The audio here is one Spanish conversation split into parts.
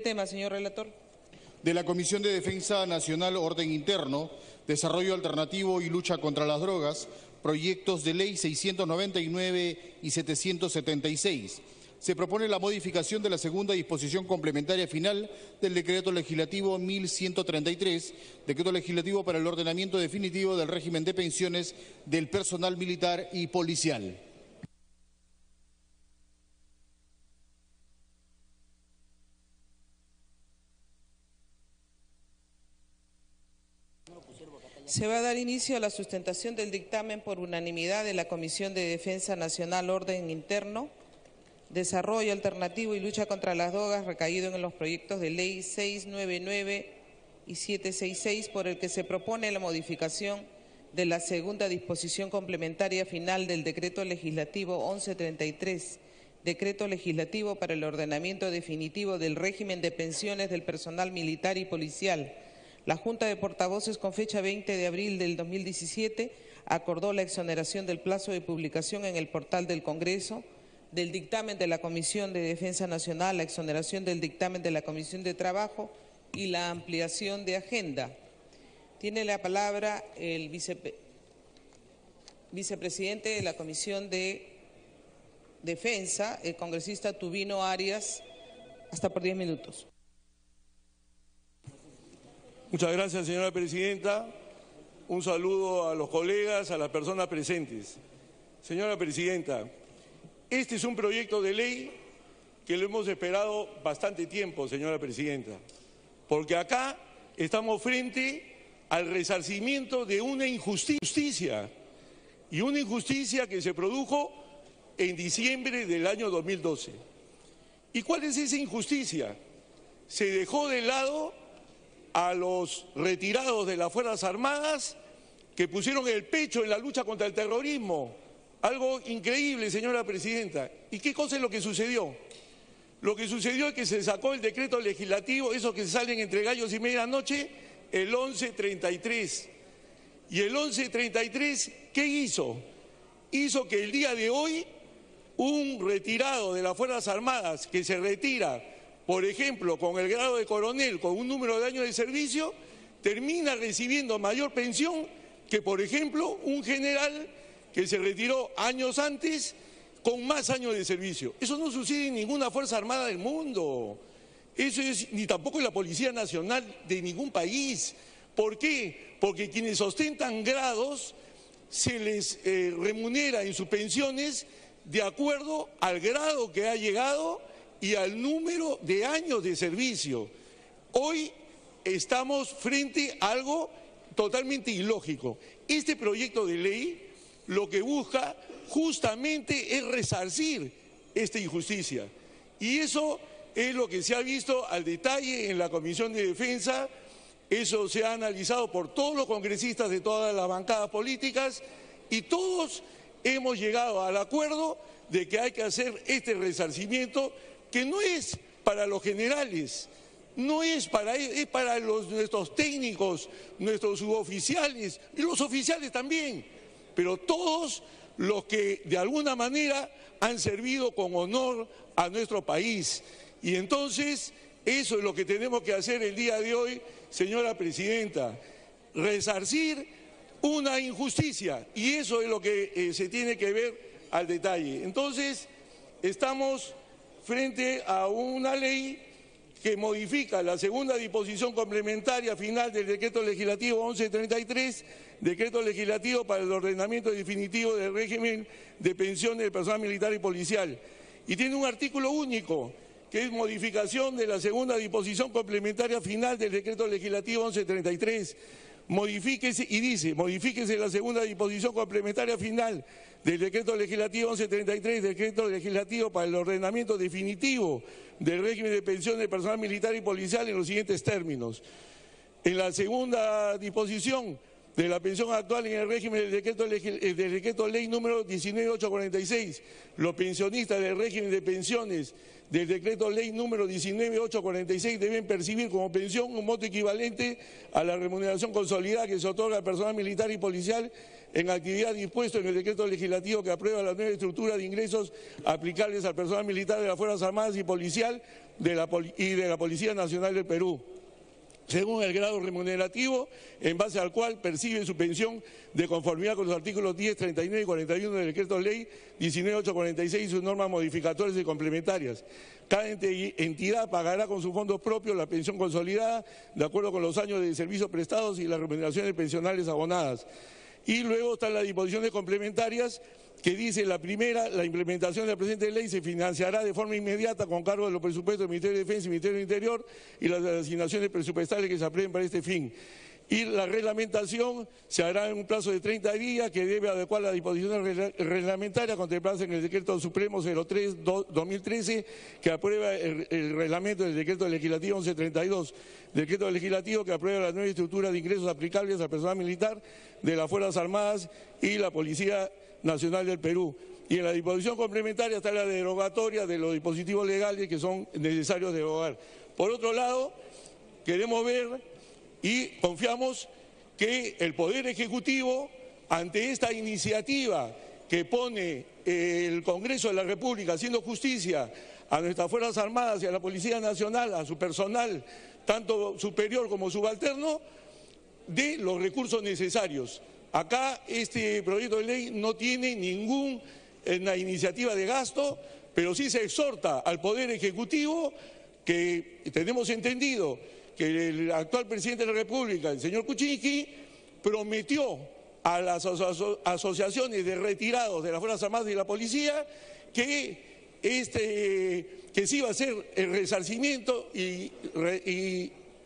Tema, señor relator. De la Comisión de Defensa Nacional, Orden Interno, Desarrollo Alternativo y Lucha contra las Drogas, proyectos de ley 699 y 776. Se propone la modificación de la segunda disposición complementaria final del Decreto Legislativo 1133, Decreto Legislativo para el ordenamiento definitivo del régimen de pensiones del personal militar y policial. Se va a dar inicio a la sustentación del dictamen por unanimidad de la Comisión de Defensa Nacional, Orden Interno, Desarrollo Alternativo y Lucha contra las Drogas, recaído en los proyectos de ley 699 y 766, por el que se propone la modificación de la segunda disposición complementaria final del Decreto Legislativo 1133, Decreto Legislativo para el ordenamiento definitivo del régimen de pensiones del personal militar y policial. La Junta de Portavoces, con fecha 20 de abril del 2017, acordó la exoneración del plazo de publicación en el portal del Congreso del dictamen de la Comisión de Defensa Nacional, la exoneración del dictamen de la Comisión de Trabajo y la ampliación de agenda. Tiene la palabra el vicepresidente de la Comisión de Defensa, el congresista Tubino Arias, hasta por 10 minutos. Muchas gracias, señora presidenta. Un saludo a los colegas, a las personas presentes. Señora presidenta, este es un proyecto de ley que lo hemos esperado bastante tiempo, señora presidenta, porque acá estamos frente al resarcimiento de una injusticia, y una injusticia que se produjo en diciembre del año 2012. ¿Y cuál es esa injusticia? Se dejó de lado a los retirados de las Fuerzas Armadas que pusieron el pecho en la lucha contra el terrorismo. Algo increíble, señora presidenta. ¿Y qué cosa es lo que sucedió? Lo que sucedió es que se sacó el decreto legislativo, esos que salen entre gallos y medianoche, el 1133. Y el 1133, ¿qué hizo? Hizo que el día de hoy un retirado de las Fuerzas Armadas que se retira, por ejemplo, con el grado de coronel, con un número de años de servicio, termina recibiendo mayor pensión que, por ejemplo, un general que se retiró años antes con más años de servicio. Eso no sucede en ninguna Fuerza Armada del mundo. Eso es, ni tampoco en la Policía Nacional de ningún país. ¿Por qué? Porque quienes ostentan grados se les remunera en sus pensiones de acuerdo al grado que ha llegado y al número de años de servicio. Hoy estamos frente a algo totalmente ilógico. Este proyecto de ley lo que busca justamente es resarcir esta injusticia. Y eso es lo que se ha visto al detalle en la Comisión de Defensa. Eso se ha analizado por todos los congresistas de todas las bancadas políticas y todos hemos llegado al acuerdo de que hay que hacer este resarcimiento, que no es para los generales, no es para, es para nuestros técnicos, nuestros suboficiales y los oficiales también, pero todos los que de alguna manera han servido con honor a nuestro país. Y entonces eso es lo que tenemos que hacer el día de hoy, señora presidenta, resarcir una injusticia, y eso es lo que se tiene que ver al detalle. Entonces estamos frente a una ley que modifica la segunda disposición complementaria final del Decreto Legislativo 1133, Decreto Legislativo para el ordenamiento definitivo del régimen de pensiones del personal militar y policial. Y tiene un artículo único, que es modificación de la segunda disposición complementaria final del Decreto Legislativo 1133. Modifíquese, y dice, modifíquese la segunda disposición complementaria final del Decreto Legislativo 1133, Decreto Legislativo para el ordenamiento definitivo del régimen de pensiones del personal militar y policial en los siguientes términos. En la segunda disposición de la pensión actual en el régimen del decreto ley número 19846. Los pensionistas del régimen de pensiones del decreto ley número 19846 deben percibir como pensión un monto equivalente a la remuneración consolidada que se otorga al personal militar y policial en actividad dispuesto en el decreto legislativo que aprueba la nueva estructura de ingresos aplicables al personal militar de las Fuerzas Armadas y policial y de la Policía Nacional del Perú, según el grado remunerativo en base al cual perciben su pensión de conformidad con los artículos 10, 39 y 41 del decreto ley 19846 y sus normas modificatorias y complementarias. Cada entidad pagará con sus fondos propios la pensión consolidada de acuerdo con los años de servicio prestados y las remuneraciones pensionales abonadas. Y luego están las disposiciones complementarias que dice la primera: la implementación de la presente ley se financiará de forma inmediata con cargo de los presupuestos del Ministerio de Defensa y Ministerio del Interior y las asignaciones presupuestales que se aprueben para este fin. Y la reglamentación se hará en un plazo de 30 días que debe adecuar las disposiciones reglamentarias contempladas en el Decreto Supremo 03-2013 que aprueba el reglamento del Decreto Legislativo 1132, Decreto Legislativo que aprueba la nueva estructura de ingresos aplicables al personal militar de las Fuerzas Armadas y la Policía Nacional del Perú. Y en la disposición complementaria está la derogatoria de los dispositivos legales que son necesarios derogar. Por otro lado, queremos ver y confiamos que el Poder Ejecutivo, ante esta iniciativa que pone el Congreso de la República haciendo justicia a nuestras Fuerzas Armadas y a la Policía Nacional, a su personal, tanto superior como subalterno, dé los recursos necesarios. Acá este proyecto de ley no tiene ninguna iniciativa de gasto, pero sí se exhorta al Poder Ejecutivo, que tenemos entendido que el actual presidente de la República, el señor Kuczynski, prometió a las asociaciones de retirados de las Fuerzas Armadas y de la Policía que se iba a hacer el resarcimiento y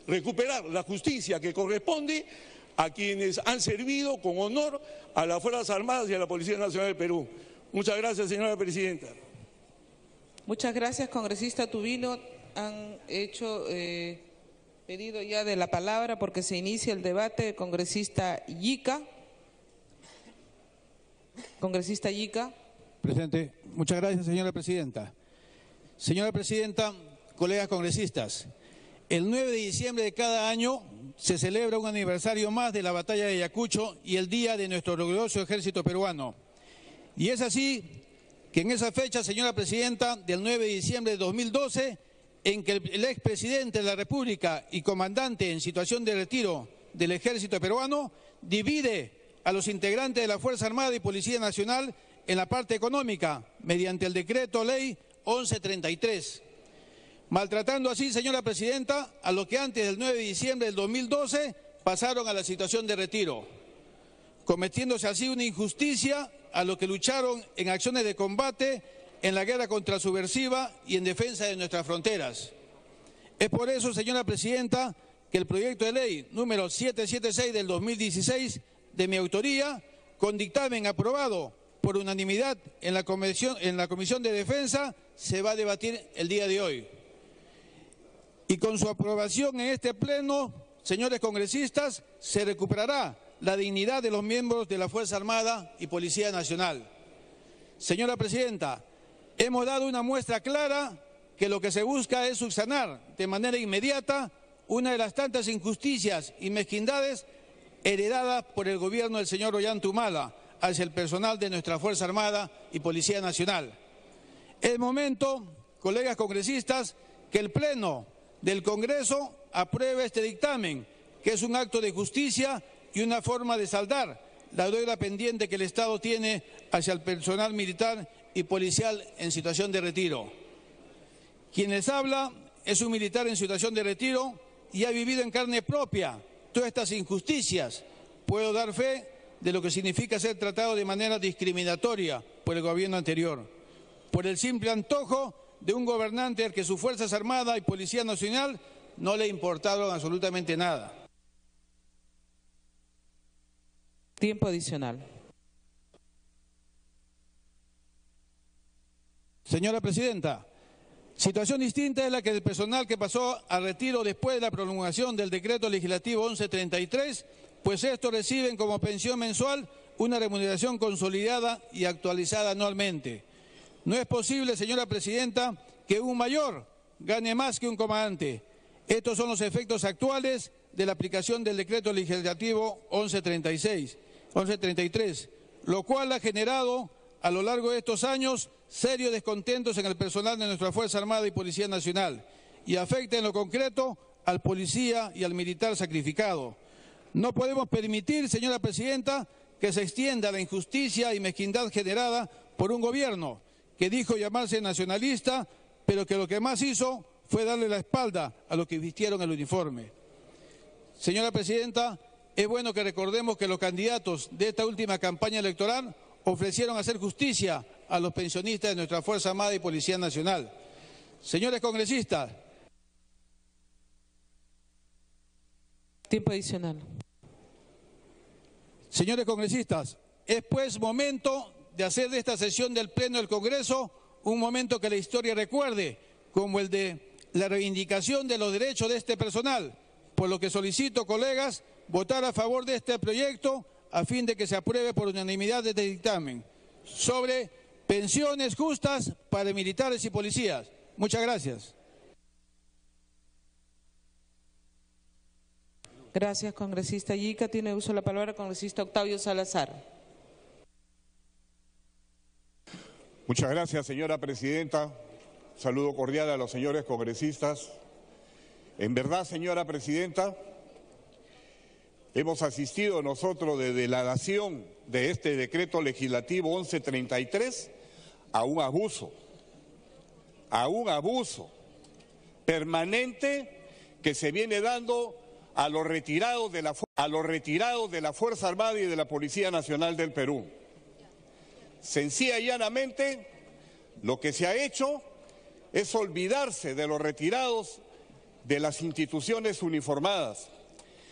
recuperar la justicia que corresponde a quienes han servido con honor a las Fuerzas Armadas y a la Policía Nacional del Perú. Muchas gracias, señora presidenta. Muchas gracias, congresista Tubino. Han hecho pedido ya de la palabra porque se inicia el debate. Congresista Yica. Congresista Yica. Presidente, muchas gracias, señora presidenta. Señora presidenta, colegas congresistas, el 9 de diciembre de cada año se celebra un aniversario más de la batalla de Ayacucho y el día de nuestro glorioso ejército peruano. Y es así que en esa fecha, señora presidenta, del 9 de diciembre de 2012, en que el expresidente de la República y comandante en situación de retiro del ejército peruano divide a los integrantes de la Fuerza Armada y Policía Nacional en la parte económica mediante el decreto ley 1133, maltratando así, señora presidenta, a los que antes del 9 de diciembre del 2012 pasaron a la situación de retiro, cometiéndose así una injusticia a los que lucharon en acciones de combate en la guerra contra subversiva y en defensa de nuestras fronteras. Es por eso, señora presidenta, que el proyecto de ley número 776 del 2016, de mi autoría, con dictamen aprobado por unanimidad en la Comisión de Defensa, se va a debatir el día de hoy. Y con su aprobación en este pleno, señores congresistas, se recuperará la dignidad de los miembros de la Fuerza Armada y Policía Nacional. Señora presidenta, hemos dado una muestra clara que lo que se busca es subsanar de manera inmediata una de las tantas injusticias y mezquindades heredadas por el gobierno del señor Ollanta Humala hacia el personal de nuestra Fuerza Armada y Policía Nacional. Es momento, colegas congresistas, que el Pleno del Congreso apruebe este dictamen, que es un acto de justicia y una forma de saldar la deuda pendiente que el Estado tiene hacia el personal militar y policial en situación de retiro. Quien les habla es un militar en situación de retiro y ha vivido en carne propia todas estas injusticias. Puedo dar fe de lo que significa ser tratado de manera discriminatoria por el gobierno anterior, por el simple antojo de un gobernante al que sus Fuerzas Armadas y Policía Nacional no le importaron absolutamente nada. Tiempo adicional. Señora presidenta, situación distinta es la que el personal que pasó a retiro después de la prolongación del decreto legislativo 1133 pues estos reciben como pensión mensual una remuneración consolidada y actualizada anualmente. No es posible, señora presidenta, que un mayor gane más que un comandante. Estos son los efectos actuales de la aplicación del decreto legislativo 1133, lo cual ha generado a lo largo de estos años serios descontentos en el personal de nuestra Fuerza Armada y Policía Nacional y afecta en lo concreto al policía y al militar sacrificado. No podemos permitir, señora presidenta, que se extienda la injusticia y mezquindad generada por un gobierno que dijo llamarse nacionalista, pero que lo que más hizo fue darle la espalda a los que vistieron el uniforme. Señora presidenta, es bueno que recordemos que los candidatos de esta última campaña electoral ofrecieron hacer justicia a los pensionistas de nuestra Fuerza Armada y Policía Nacional. Señores congresistas. Tiempo adicional. Señores congresistas, es pues momento de hacer de esta sesión del Pleno del Congreso un momento que la historia recuerde como el de la reivindicación de los derechos de este personal, por lo que solicito, colegas, votar a favor de este proyecto a fin de que se apruebe por unanimidad este dictamen sobre pensiones justas para militares y policías. Muchas gracias. Gracias, congresista Yica. Tiene uso de la palabra el congresista Octavio Salazar. Muchas gracias, señora presidenta. Saludo cordial a los señores congresistas. En verdad, señora presidenta, hemos asistido nosotros desde la dación de este decreto legislativo 1133 a un abuso permanente que se viene dando a los retirados de la Fuerza Armada y de la Policía Nacional del Perú. Sencilla y llanamente, lo que se ha hecho es olvidarse de los retirados de las instituciones uniformadas.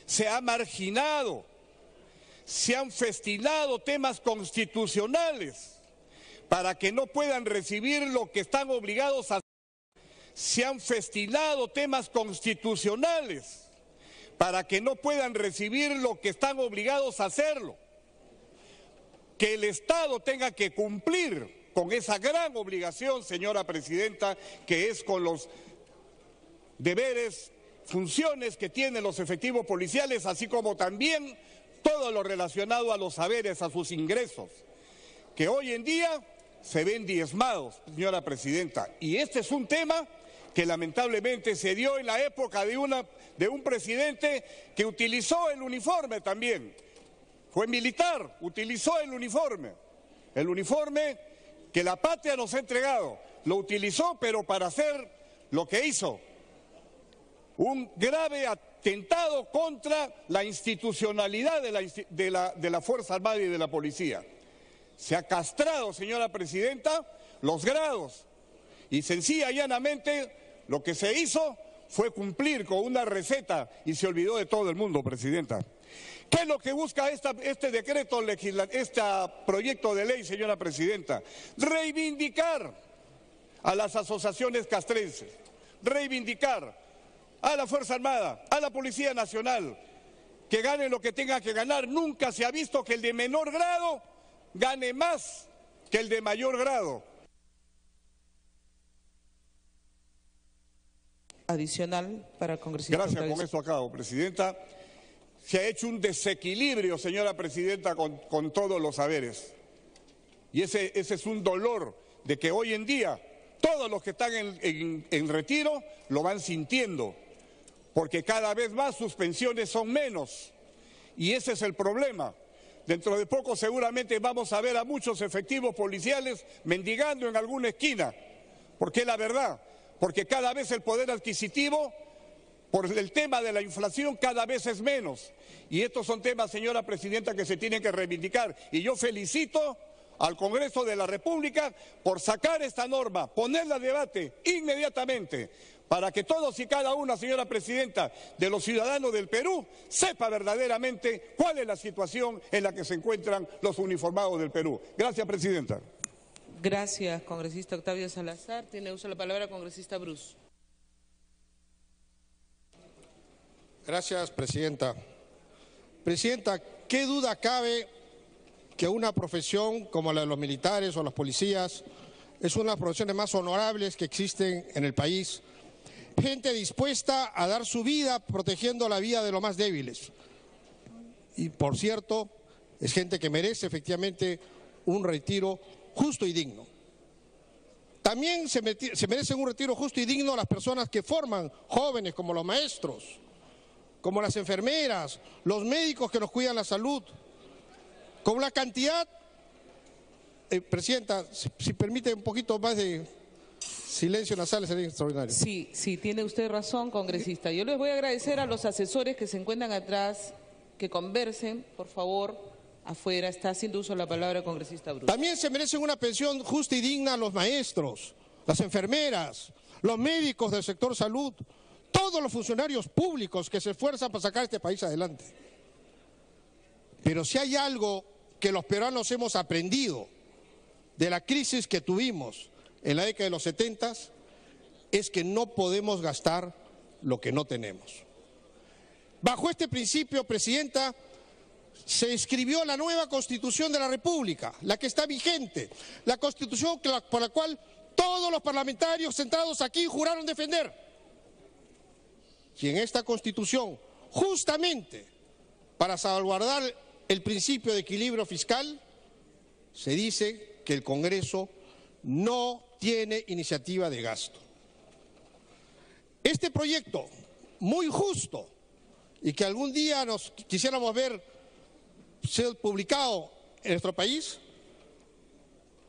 Se ha marginado, se han festinado temas constitucionales para que no puedan recibir lo que están obligados a hacer. Se han festinado temas constitucionales para que no puedan recibir lo que están obligados a hacerlo. Que el Estado tenga que cumplir con esa gran obligación, señora presidenta, que es con los deberes, funciones que tienen los efectivos policiales, así como también todo lo relacionado a los saberes, a sus ingresos, que hoy en día se ven diezmados, señora presidenta. Y este es un tema que lamentablemente se dio en la época de un presidente que utilizó el uniforme también. Fue militar, utilizó el uniforme que la patria nos ha entregado. Lo utilizó, pero para hacer lo que hizo, un grave atentado contra la institucionalidad de la Fuerza Armada y de la Policía. Se ha castrado, señora presidenta, los grados y sencilla y llanamente lo que se hizo fue cumplir con una receta y se olvidó de todo el mundo, presidenta. ¿Qué es lo que busca este decreto legislativo, este proyecto de ley, señora presidenta? Reivindicar a las asociaciones castrenses, reivindicar a la Fuerza Armada, a la Policía Nacional, que ganen lo que tengan que ganar. Nunca se ha visto que el de menor grado gane más que el de mayor grado. Adicional para el congresista. Gracias, con esto acabo, presidenta. Se ha hecho un desequilibrio, señora presidenta, con todos los saberes. Y ese es un dolor de que hoy en día todos los que están en retiro lo van sintiendo, porque cada vez más sus pensiones son menos. Y ese es el problema. Dentro de poco seguramente vamos a ver a muchos efectivos policiales mendigando en alguna esquina, porque es la verdad, porque cada vez el poder adquisitivo, por el tema de la inflación, cada vez es menos. Y estos son temas, señora presidenta, que se tienen que reivindicar. Y yo felicito al Congreso de la República por sacar esta norma, ponerla a debate inmediatamente, para que todos y cada una, señora presidenta, de los ciudadanos del Perú sepa verdaderamente cuál es la situación en la que se encuentran los uniformados del Perú. Gracias, presidenta. Gracias, congresista Octavio Salazar. Tiene uso de la palabra el congresista Bruce. Gracias, presidenta. Presidenta, ¿qué duda cabe que una profesión como la de los militares o los policías es una de las profesiones más honorables que existen en el país? Gente dispuesta a dar su vida protegiendo la vida de los más débiles. Y, por cierto, es gente que merece efectivamente un retiro justo y digno. También se merecen un retiro justo y digno las personas que forman jóvenes, como los maestros, como las enfermeras, los médicos que nos cuidan la salud, con la cantidad... Presidenta, si permite un poquito más de silencio en la sala, sería extraordinario. Sí, tiene usted razón, congresista. Yo les voy a agradecer a los asesores que se encuentran atrás, que conversen, por favor, afuera. Está haciendo uso de la palabra el congresista Bruce. También se merecen una pensión justa y digna los maestros, las enfermeras, los médicos del sector salud, todos los funcionarios públicos que se esfuerzan para sacar este país adelante. Pero si hay algo que los peruanos hemos aprendido de la crisis que tuvimos en la década de los 70, es que no podemos gastar lo que no tenemos. Bajo este principio, Presidenta, se escribió la nueva Constitución de la República, la que está vigente, la Constitución por la cual todos los parlamentarios sentados aquí juraron defender. Y en esta Constitución, justamente para salvaguardar el principio de equilibrio fiscal, se dice que el Congreso no tiene iniciativa de gasto. Este proyecto, muy justo, y que algún día nos quisiéramos ver ser publicado en nuestro país,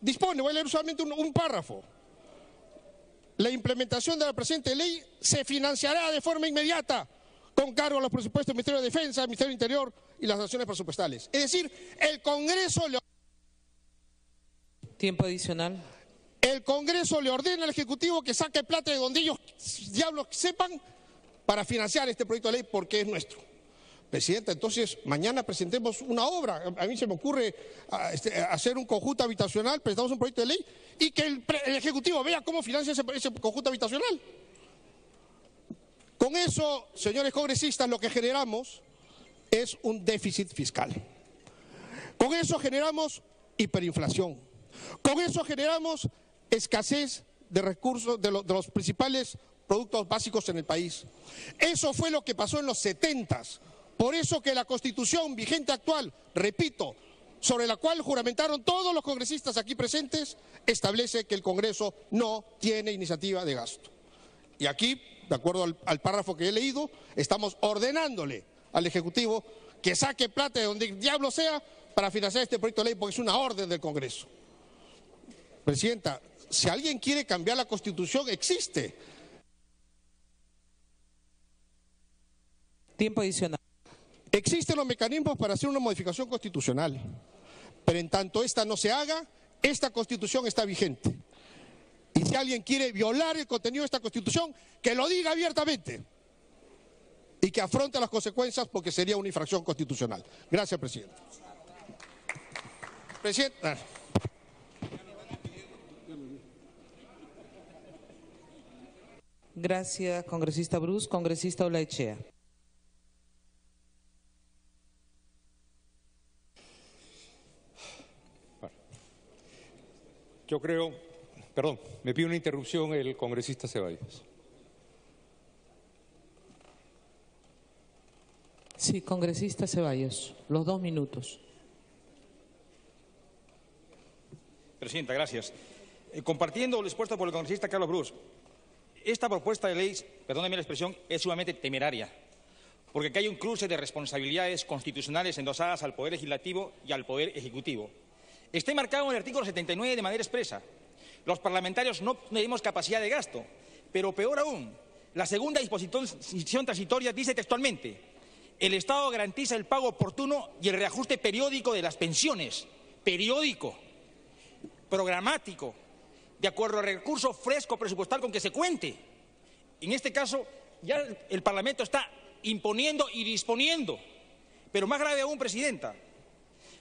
dispone, voy a leer solamente un párrafo: la implementación de la presente ley se financiará de forma inmediata con cargo a los presupuestos del Ministerio de Defensa, del Ministerio del Interior y las acciones presupuestales. Es decir, el Congreso le... Tiempo adicional. El Congreso le ordena al Ejecutivo que saque plata de donde ellos diablos sepan para financiar este proyecto de ley porque es nuestro. Presidenta, entonces mañana presentemos una obra. A mí se me ocurre hacer un conjunto habitacional, presentamos un proyecto de ley y que el Ejecutivo vea cómo financia ese conjunto habitacional. Con eso, señores congresistas, lo que generamos es un déficit fiscal. Con eso generamos hiperinflación. Con eso generamos escasez de recursos de los principales productos básicos en el país. Eso fue lo que pasó en los 70s. Por eso que la Constitución vigente actual, repito, sobre la cual juramentaron todos los congresistas aquí presentes, establece que el Congreso no tiene iniciativa de gasto. Y aquí, de acuerdo al párrafo que he leído, estamos ordenándole al Ejecutivo que saque plata de donde diablo sea para financiar este proyecto de ley, porque es una orden del Congreso. Presidenta, si alguien quiere cambiar la Constitución, existe. Tiempo adicional. Existen los mecanismos para hacer una modificación constitucional, pero en tanto esta no se haga, esta Constitución está vigente. Y si alguien quiere violar el contenido de esta Constitución, que lo diga abiertamente y que afronte las consecuencias, porque sería una infracción constitucional. Gracias, presidente. Presidenta. Gracias, congresista Bruce. Congresista Olaechea. Yo creo, perdón, me pide una interrupción el congresista Ceballos. Sí, congresista Ceballos, los 2 minutos. Presidenta, gracias. Compartiendo lo expuesto por el congresista Carlos Bruce, esta propuesta de ley, perdóneme la expresión, es sumamente temeraria, porque aquí hay un cruce de responsabilidades constitucionales endosadas al Poder Legislativo y al Poder Ejecutivo. Está enmarcado en el artículo 79 de manera expresa. Los parlamentarios no tenemos capacidad de gasto, pero peor aún, la segunda disposición transitoria dice textualmente: el Estado garantiza el pago oportuno y el reajuste periódico de las pensiones, periódico, programático, de acuerdo al recurso fresco presupuestal con que se cuente. En este caso, ya el Parlamento está imponiendo y disponiendo. Pero más grave aún, Presidenta,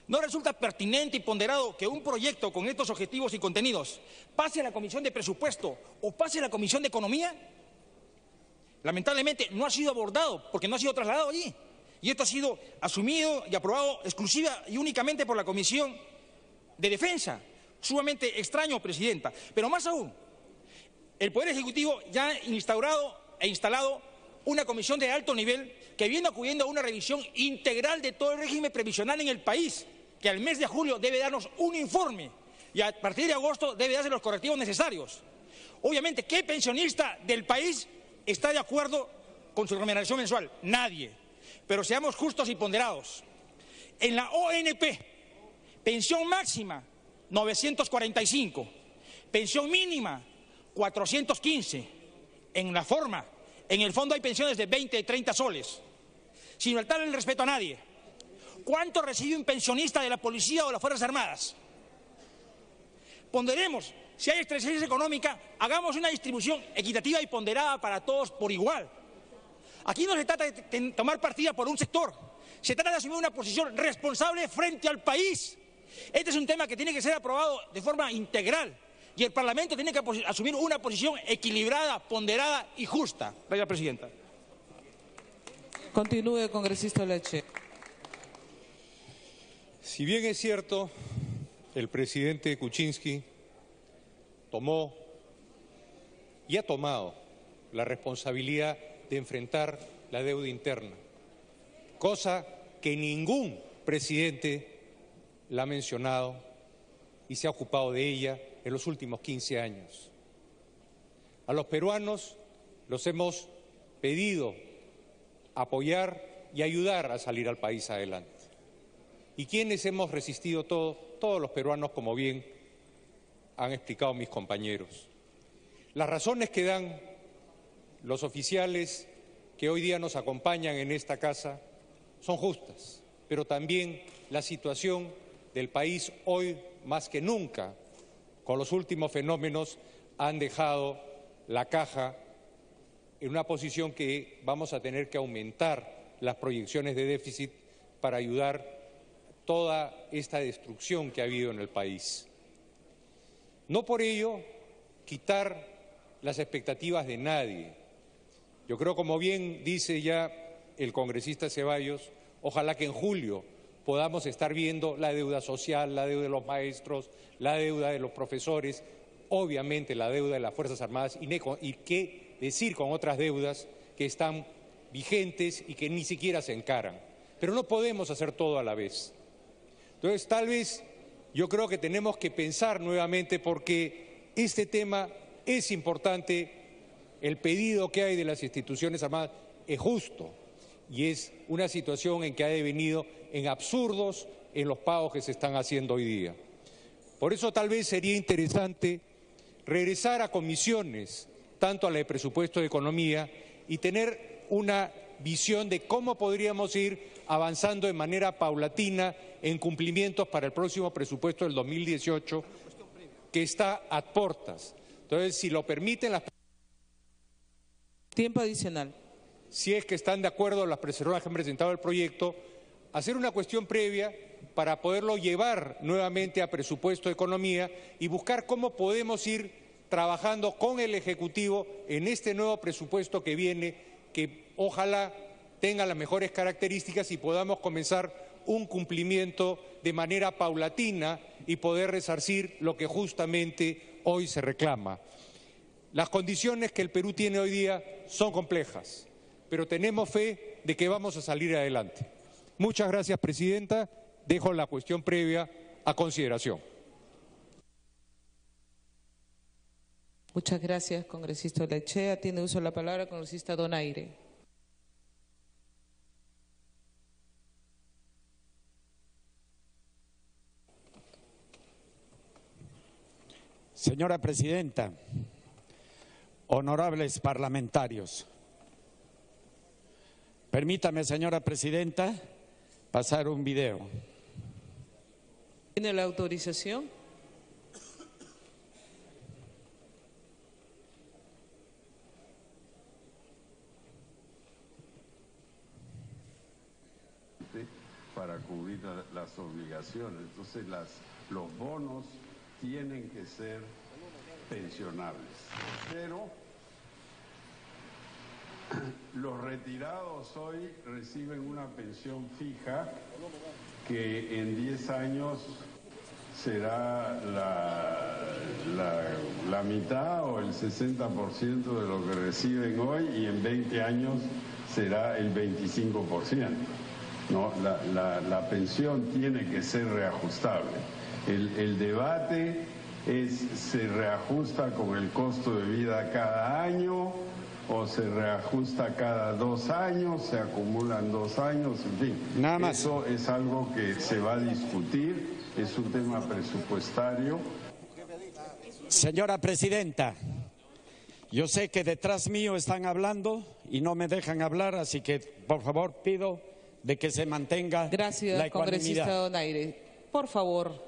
¿no resulta pertinente y ponderado que un proyecto con estos objetivos y contenidos pase a la Comisión de Presupuesto o pase a la Comisión de Economía? Lamentablemente no ha sido abordado porque no ha sido trasladado allí. Y esto ha sido asumido y aprobado exclusiva y únicamente por la Comisión de Defensa. Sumamente extraño, Presidenta. Pero más aún, el Poder Ejecutivo ya ha instaurado e instalado una comisión de alto nivel que viene acudiendo a una revisión integral de todo el régimen previsional en el país, que al mes de julio debe darnos un informe y a partir de agosto debe darse los correctivos necesarios. Obviamente, ¿qué pensionista del país está de acuerdo con su remuneración mensual? Nadie. Pero seamos justos y ponderados. En la ONP, pensión máxima, 945. Pensión mínima, 415. En la forma, en el fondo hay pensiones de 20 y 30 soles. Sin faltar el respeto a nadie. ¿Cuánto recibe un pensionista de la policía o de las Fuerzas Armadas? Ponderemos. Si hay estrechez económica, hagamos una distribución equitativa y ponderada para todos por igual. Aquí no se trata de tomar partida por un sector, se trata de asumir una posición responsable frente al país. Este es un tema que tiene que ser aprobado de forma integral y el Parlamento tiene que asumir una posición equilibrada, ponderada y justa. Gracias, Presidenta. Continúe, congresista Leche. Si bien es cierto, el presidente Kuczynski tomó y ha tomado la responsabilidad de enfrentar la deuda interna, cosa que ningún presidente la ha mencionado y se ha ocupado de ella en los últimos 15 años. A los peruanos los hemos pedido apoyar y ayudar a salir al país adelante. ¿Y quiénes hemos resistido todo? Todos los peruanos, como bien han explicado mis compañeros. Las razones que dan los oficiales que hoy día nos acompañan en esta casa son justas, pero también la situación del país hoy más que nunca, con los últimos fenómenos, han dejado la caja en una posición que vamos a tener que aumentar las proyecciones de déficit para ayudar toda esta destrucción que ha habido en el país. No por ello quitar las expectativas de nadie. Yo creo, como bien dice ya el congresista Ceballos, ojalá que en julio podamos estar viendo la deuda social, la deuda de los maestros, la deuda de los profesores, obviamente la deuda de las Fuerzas Armadas y qué decir con otras deudas que están vigentes y que ni siquiera se encaran. Pero no podemos hacer todo a la vez. Entonces, tal vez yo creo que tenemos que pensar nuevamente porque este tema es importante, el pedido que hay de las instituciones armadas es justo y es una situación en que ha devenido en absurdos en los pagos que se están haciendo hoy día. Por eso tal vez sería interesante regresar a comisiones, tanto a la de presupuesto de economía, y tener una visión de cómo podríamos ir avanzando de manera paulatina en cumplimientos para el próximo presupuesto del 2018, que está a portas. Entonces, si lo permiten las... Tiempo adicional. Si es que están de acuerdo las personas que han presentado el proyecto, hacer una cuestión previa para poderlo llevar nuevamente a presupuesto de economía y buscar cómo podemos ir trabajando con el Ejecutivo en este nuevo presupuesto que viene, que ojalá tenga las mejores características y podamos comenzar un cumplimiento de manera paulatina y poder resarcir lo que justamente hoy se reclama. Las condiciones que el Perú tiene hoy día son complejas, pero tenemos fe de que vamos a salir adelante. Muchas gracias, Presidenta. Dejo la cuestión previa a consideración. Muchas gracias, congresista Lechea. Tiene uso de la palabra congresista Donaire. Señora Presidenta, honorables parlamentarios, permítame, señora Presidenta, pasar un video. ¿Tiene la autorización? Para cubrir las obligaciones. Entonces los bonos tienen que ser pensionables. Pero los retirados hoy reciben una pensión fija que en 10 años será la mitad o el 60% de lo que reciben hoy, y en 20 años será el 25%. ¿No? La pensión tiene que ser reajustable. El debate es: ¿se reajusta con el costo de vida cada año o se reajusta cada 2 años, se acumulan 2 años, en fin? Nada más. Eso es algo que se va a discutir, es un tema presupuestario. Señora Presidenta, yo sé que detrás mío están hablando y no me dejan hablar, así que por favor pido de que se mantenga Gracias, la congresista ecuanimidad. Donaire. Por favor,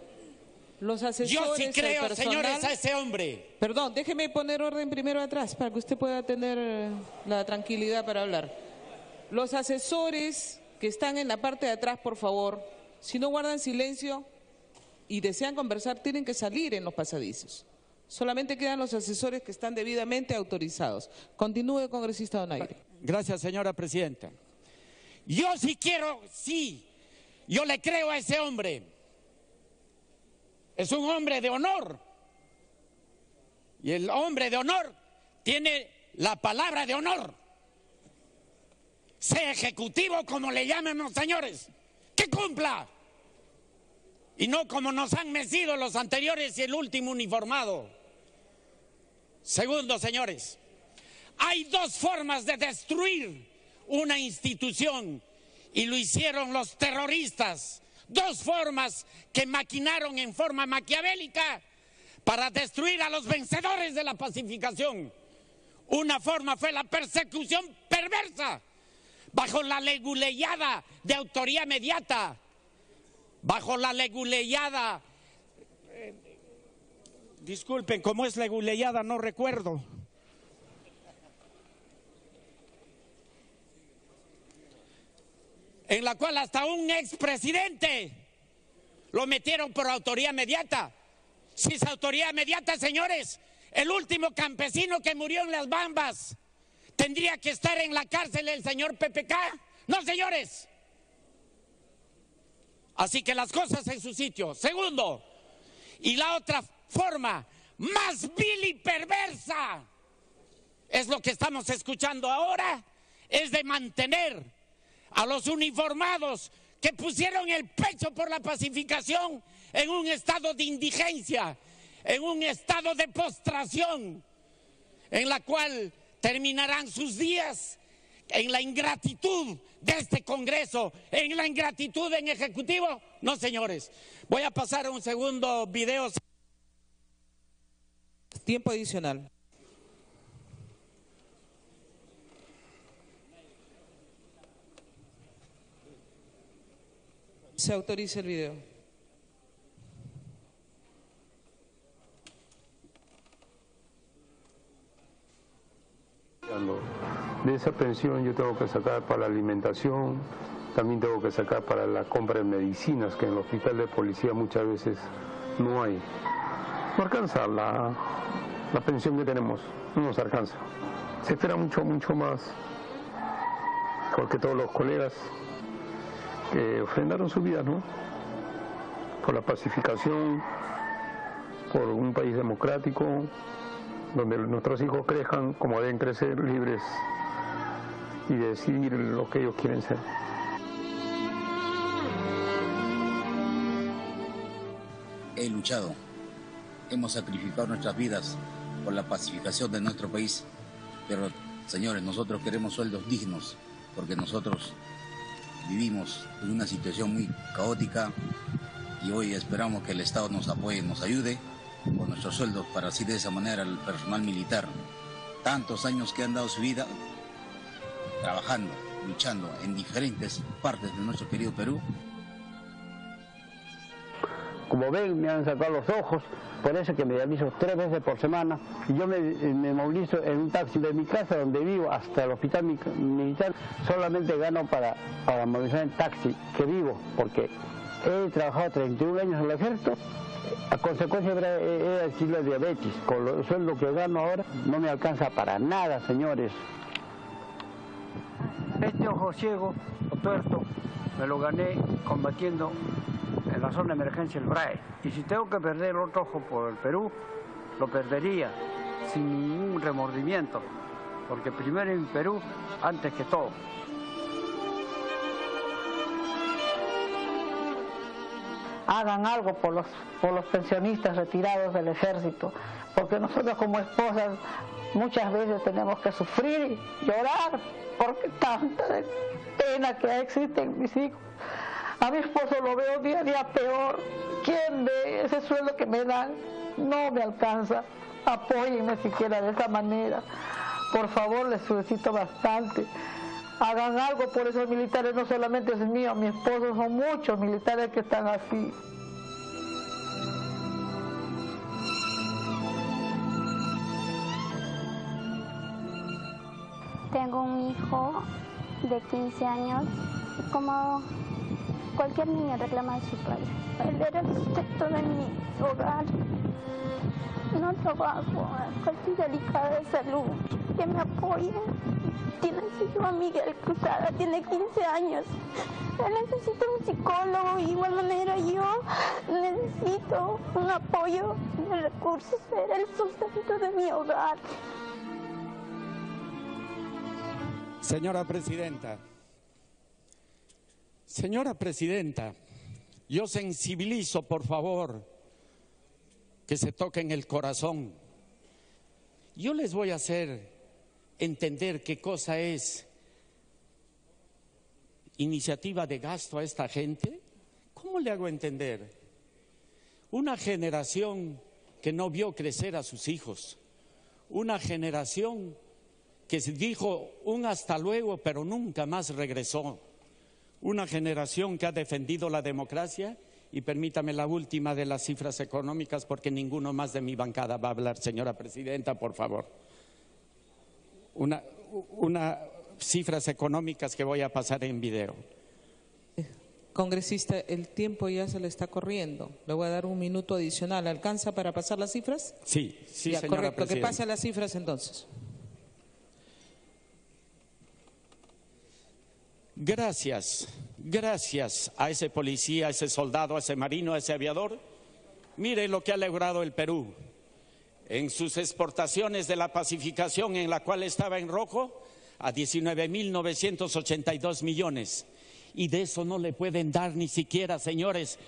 los asesores, Yo sí el creo, personal... señores, a ese hombre. Perdón, déjeme poner orden primero atrás para que usted pueda tener la tranquilidad para hablar. Los asesores que están en la parte de atrás, por favor, si no guardan silencio y desean conversar, tienen que salir en los pasadizos. Solamente quedan los asesores que están debidamente autorizados. Continúe, congresista Donaire. Gracias, señora Presidenta. Yo sí quiero, sí, yo le creo a ese hombre. Es un hombre de honor. Y el hombre de honor tiene la palabra de honor. Sea ejecutivo, como le llaman los señores, que cumpla. Y no como nos han mecido los anteriores y el último uniformado. Segundo, señores, hay 2 formas de destruir una institución, y lo hicieron los terroristas. 2 formas que maquinaron en forma maquiavélica para destruir a los vencedores de la pacificación. Una forma fue la persecución perversa, bajo la leguleyada de autoría inmediata, bajo la leguleyada, disculpen, ¿cómo es leguleyada? No recuerdo. En la cual hasta un expresidente lo metieron por autoría inmediata. Si es autoría inmediata, señores, el último campesino que murió en las Bambas tendría que estar en la cárcel el señor PPK. No, señores. Así que las cosas en su sitio. Segundo, y la otra forma más vil y perversa es lo que estamos escuchando ahora, es de mantener a los uniformados que pusieron el pecho por la pacificación en un estado de indigencia, en un estado de postración, en la cual terminarán sus días en la ingratitud de este Congreso, en la ingratitud en Ejecutivo. No, señores, voy a pasar a un segundo video. Tiempo adicional. Se autoriza el video. De esa pensión yo tengo que sacar para la alimentación, también tengo que sacar para la compra de medicinas, que en el hospital de policía muchas veces no hay. No alcanza la pensión que tenemos, no nos alcanza. Se espera mucho más, porque todos los colegas que ofrendaron su vida, ¿no?, por la pacificación, por un país democrático, donde nuestros hijos crezcan como deben crecer, libres y decidir lo que ellos quieren ser. He luchado, hemos sacrificado nuestras vidas por la pacificación de nuestro país, pero señores, nosotros queremos sueldos dignos, porque nosotros vivimos en una situación muy caótica y hoy esperamos que el Estado nos apoye, nos ayude con nuestros sueldos, para así de esa manera el personal militar, tantos años que han dado su vida trabajando, luchando en diferentes partes de nuestro querido Perú. Como ven, me han sacado los ojos, por eso que me aviso 3 veces por semana. Y yo me movilizo en un taxi de mi casa, donde vivo, hasta el hospital militar. Solamente gano para movilizar en taxi, que vivo, porque he trabajado 31 años en el ejército. A consecuencia he adquirido diabetes. Con el sueldo que gano ahora no me alcanza para nada, señores. mi ojo ciego o tuerto me lo gané combatiendo en la zona de emergencia el BRAE. Y si tengo que perder el otro ojo por el Perú, lo perdería sin ningún remordimiento, porque primero en Perú antes que todo. Hagan algo por los pensionistas retirados del ejército, porque nosotros como esposas muchas veces tenemos que sufrir, llorar, porque tanta pena que existe en mis hijos. A mi esposo lo veo día a día peor. ¿Quién ve ese sueldo que me dan? No me alcanza. Apóyenme siquiera de esa manera. Por favor, les solicito bastante. Hagan algo por esos militares, no solamente es mío, mi esposo, son muchos militares que están así. Tengo un hijo de 15 años y como cualquier niño reclama a su padre. Él era el sustento de mi hogar. No trabajo, estoy delicada de salud. Que me apoyen. Tiene a su hijo Miguel Cruzada, tiene 15 años. Él necesita un psicólogo, y de igual manera yo necesito un apoyo de recursos. Era el sustento de mi hogar. Señora Presidenta, yo sensibilizo, por favor, que se toquen el corazón. Yo les voy a hacer entender qué cosa es iniciativa de gasto a esta gente. ¿Cómo le hago entender? Una generación que no vio crecer a sus hijos, una generación que dijo un hasta luego pero nunca más regresó, una generación que ha defendido la democracia. Y permítame la última de las cifras económicas, porque ninguno más de mi bancada va a hablar, señora Presidenta, por favor. Unas cifras económicas que voy a pasar en video. Congresista, el tiempo ya se le está corriendo. Le voy a dar un minuto adicional. ¿Alcanza para pasar las cifras? Sí, ya, señora correcto. Presidenta. Que pase las cifras entonces. Gracias a ese policía, a ese soldado, a ese marino, a ese aviador. Mire lo que ha logrado el Perú en sus exportaciones de la pacificación, en la cual estaba en rojo, a 19.982 millones. Y de eso no le pueden dar ni siquiera, señores,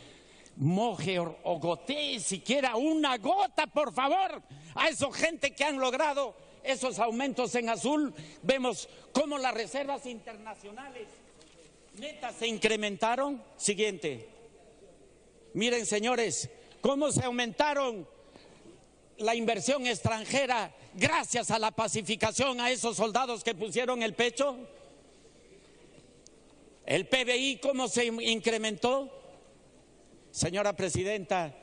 moje o gotee siquiera una gota, por favor, a esa gente que han logrado esos aumentos en azul. Vemos cómo las reservas internacionales netas se incrementaron. Siguiente. Miren, señores, cómo se aumentaron la inversión extranjera gracias a la pacificación, a esos soldados que pusieron el pecho. El PBI, cómo se incrementó. Señora Presidenta,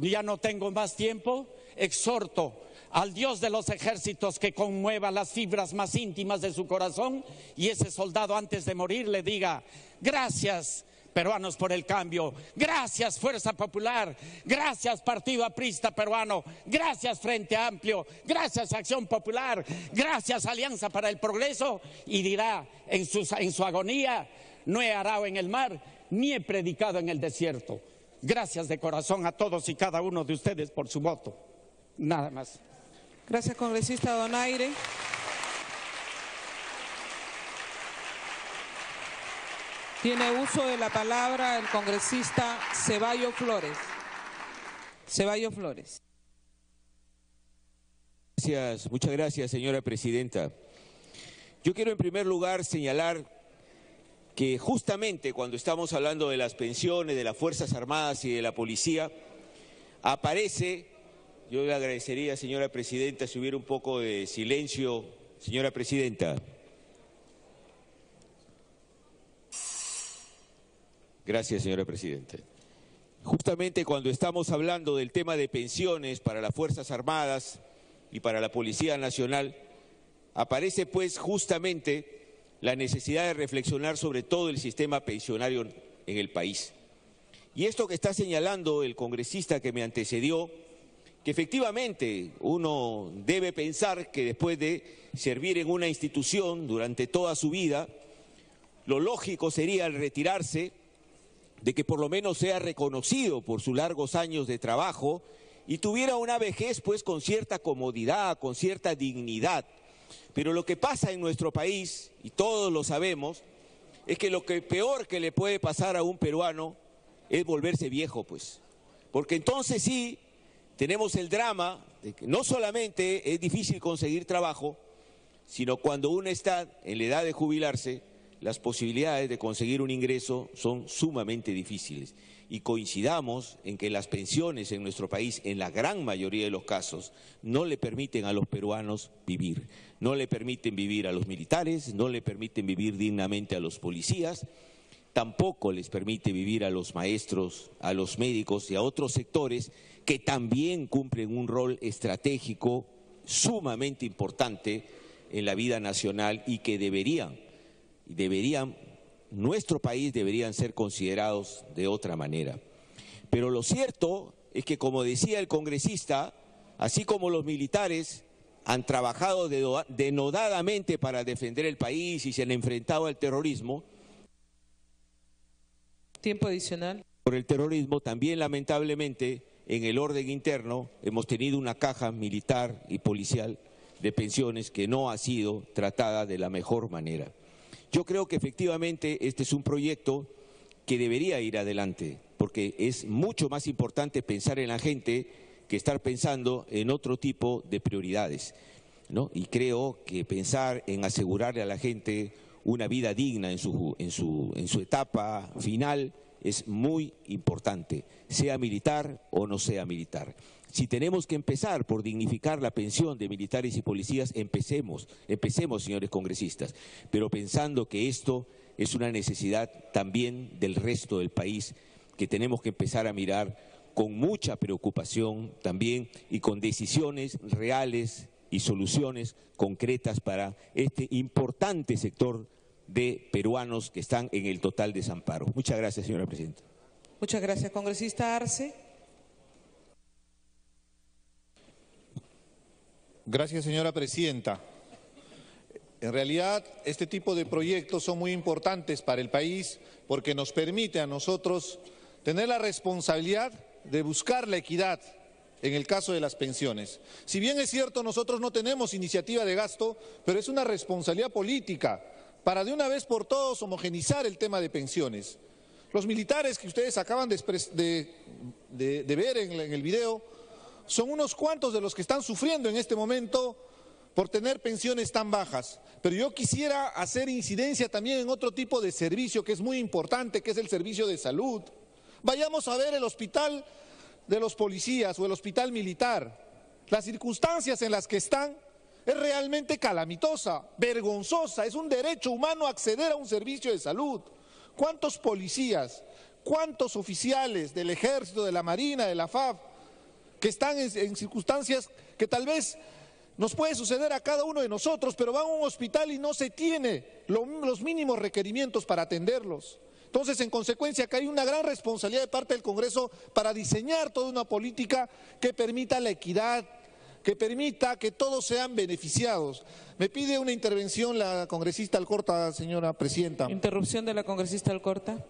ya no tengo más tiempo. Exhorto al Dios de los ejércitos que conmueva las fibras más íntimas de su corazón, y ese soldado antes de morir le diga: gracias peruanos por el cambio, gracias Fuerza Popular, gracias Partido Aprista Peruano, gracias Frente Amplio, gracias Acción Popular, gracias Alianza para el Progreso, y dirá en su agonía: no he arado en el mar, ni he predicado en el desierto. Gracias de corazón a todos y cada uno de ustedes por su voto. Nada más. Gracias, congresista Donaire. Tiene uso de la palabra el congresista Ceballos Flores. Ceballos Flores. Muchas gracias, señora Presidenta. Yo quiero en primer lugar señalar que justamente cuando estamos hablando de las pensiones de las Fuerzas Armadas y de la Policía, aparece, yo le agradecería, señora Presidenta, si hubiera un poco de silencio, señora Presidenta. Gracias, señora Presidenta. Justamente cuando estamos hablando del tema de pensiones para las Fuerzas Armadas y para la Policía Nacional, aparece pues justamente la necesidad de reflexionar sobre todo el sistema pensionario en el país. Y esto que está señalando el congresista que me antecedió, que efectivamente uno debe pensar que después de servir en una institución durante toda su vida, lo lógico sería el retirarse, de que por lo menos sea reconocido por sus largos años de trabajo y tuviera una vejez pues con cierta comodidad, con cierta dignidad. Pero lo que pasa en nuestro país, y todos lo sabemos, es que lo que peor que le puede pasar a un peruano es volverse viejo, pues. Porque entonces sí tenemos el drama de que no solamente es difícil conseguir trabajo, sino cuando uno está en la edad de jubilarse, las posibilidades de conseguir un ingreso son sumamente difíciles. Y coincidamos en que las pensiones en nuestro país, en la gran mayoría de los casos, no le permiten a los peruanos vivir. No le permiten vivir a los militares, no le permiten vivir dignamente a los policías, tampoco les permite vivir a los maestros, a los médicos y a otros sectores que también cumplen un rol estratégico sumamente importante en la vida nacional y que nuestro país deberían ser considerados de otra manera. Pero lo cierto es que, como decía el congresista, así como los militares han trabajado denodadamente para defender el país y se han enfrentado al terrorismo, tiempo adicional. Por el terrorismo, también lamentablemente en el orden interno hemos tenido una caja militar y policial de pensiones que no ha sido tratada de la mejor manera. Yo creo que efectivamente este es un proyecto que debería ir adelante, porque es mucho más importante pensar en la gente que estar pensando en otro tipo de prioridades, ¿no? Y creo que pensar en asegurarle a la gente una vida digna en su etapa final es muy importante, sea militar o no sea militar. Si tenemos que empezar por dignificar la pensión de militares y policías, empecemos, señores congresistas, pero pensando que esto es una necesidad también del resto del país, que tenemos que empezar a mirar con mucha preocupación también y con decisiones reales y soluciones concretas para este importante sector de peruanos que están en el total desamparo. Muchas gracias, señora presidenta. Muchas gracias, congresista Arce. Gracias, señora presidenta. En realidad, este tipo de proyectos son muy importantes para el país porque nos permite a nosotros tener la responsabilidad de buscar la equidad en el caso de las pensiones. Si bien es cierto, nosotros no tenemos iniciativa de gasto, pero es una responsabilidad política para de una vez por todos homogenizar el tema de pensiones. Los militares que ustedes acaban de ver en el video son unos cuantos de los que están sufriendo en este momento por tener pensiones tan bajas. Pero yo quisiera hacer incidencia también en otro tipo de servicio que es muy importante, que es el servicio de salud. Vayamos a ver el hospital de los policías o el hospital militar. Las circunstancias en las que están es realmente calamitosa, vergonzosa. Es un derecho humano acceder a un servicio de salud. ¿Cuántos policías, cuántos oficiales del Ejército, de la Marina, de la FAB, que están en circunstancias que tal vez nos puede suceder a cada uno de nosotros, pero van a un hospital y no se tiene los mínimos requerimientos para atenderlos? Entonces, en consecuencia, acá hay una gran responsabilidad de parte del Congreso para diseñar toda una política que permita la equidad, que permita que todos sean beneficiados. Me pide una intervención la congresista Alcorta, señora presidenta. Interrupción de la congresista Alcorta.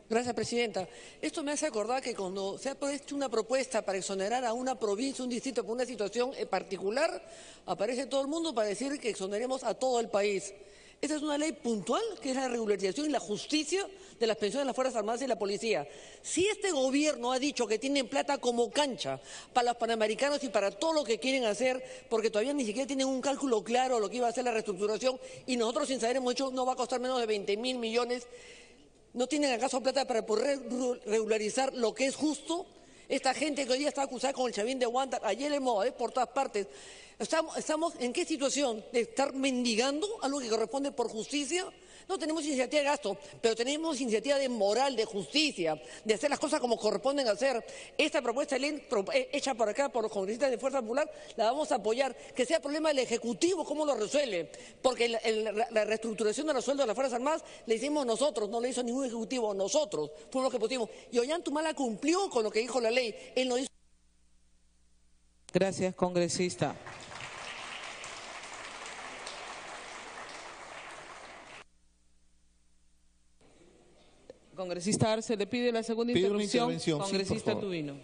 Gracias, presidenta. Esto me hace acordar que cuando se ha hecho una propuesta para exonerar a una provincia, un distrito por una situación particular, aparece todo el mundo para decir que exoneremos a todo el país. Esta es una ley puntual, que es la regularización y la justicia de las pensiones de las Fuerzas Armadas y la Policía. Si este gobierno ha dicho que tienen plata como cancha para los panamericanos y para todo lo que quieren hacer, porque todavía ni siquiera tienen un cálculo claro de lo que iba a ser la reestructuración, y nosotros sin saber hemos dicho no va a costar menos de 20.000 millones, ¿no tienen acaso plata para poder regularizar lo que es justo? Esta gente que hoy día está acusada con el chavín de Huántar, ayer hemos por todas partes. ¿Estamos en qué situación? ¿De estar mendigando algo que corresponde por justicia? No tenemos iniciativa de gasto, pero tenemos iniciativa de moral, de justicia, de hacer las cosas como corresponden hacer. Esta propuesta de ley hecha por acá por los congresistas de Fuerza Popular la vamos a apoyar. Que sea problema del Ejecutivo, ¿cómo lo resuelve? Porque la reestructuración de los sueldos de las Fuerzas Armadas la hicimos nosotros, no la hizo ningún Ejecutivo, nosotros fuimos los que pusimos. Y Ollantumala cumplió con lo que dijo la ley, él no hizo. Gracias, congresista. Congresista Arce, le pide la segunda intervención. Congresista Tubino.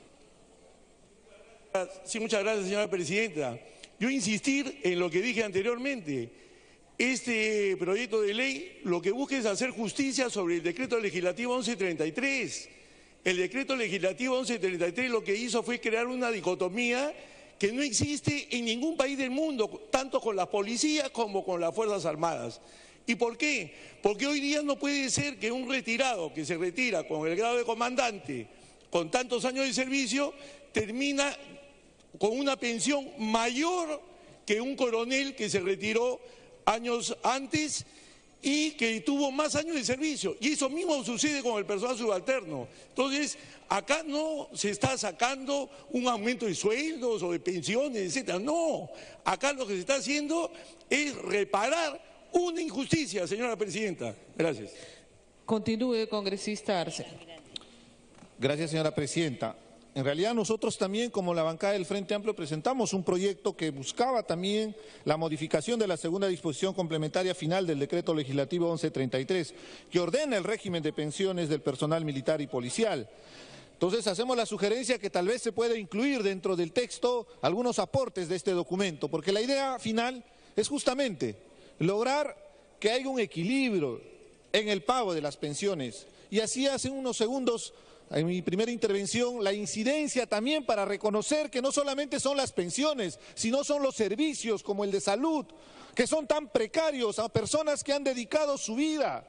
Sí, muchas gracias, señora presidenta. Yo insistir en lo que dije anteriormente. Este proyecto de ley lo que busca es hacer justicia sobre el decreto legislativo 1133. El decreto legislativo 1133 lo que hizo fue crear una dicotomía que no existe en ningún país del mundo, tanto con las policías como con las Fuerzas Armadas. ¿Y por qué? Porque hoy día no puede ser que un retirado que se retira con el grado de comandante, con tantos años de servicio, termina con una pensión mayor que un coronel que se retiró años antes y que tuvo más años de servicio. Y eso mismo sucede con el personal subalterno. Entonces, acá no se está sacando un aumento de sueldos o de pensiones, etcétera. No, acá lo que se está haciendo es reparar una injusticia, señora presidenta. Gracias. Continúe, congresista Arce. Gracias, señora presidenta. En realidad nosotros también, como la bancada del Frente Amplio, presentamos un proyecto que buscaba también la modificación de la segunda disposición complementaria final del decreto legislativo 1133, que ordena el régimen de pensiones del personal militar y policial. Entonces hacemos la sugerencia que tal vez se pueda incluir dentro del texto algunos aportes de este documento, porque la idea final es justamente lograr que haya un equilibrio en el pago de las pensiones. Y así hace unos segundos, en mi primera intervención, la incidencia también para reconocer que no solamente son las pensiones, sino son los servicios como el de salud, que son tan precarios a personas que han dedicado su vida.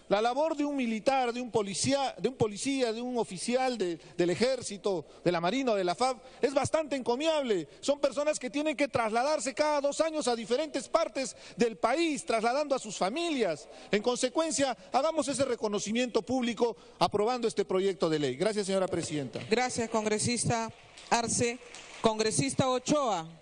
La labor de un militar, de un policía, de un oficial del ejército, de la Marina o de la FAB, es bastante encomiable. Son personas que tienen que trasladarse cada 2 años a diferentes partes del país, trasladando a sus familias. En consecuencia, hagamos ese reconocimiento público aprobando este proyecto de ley. Gracias, señora presidenta. Gracias, congresista Arce. Congresista Ochoa.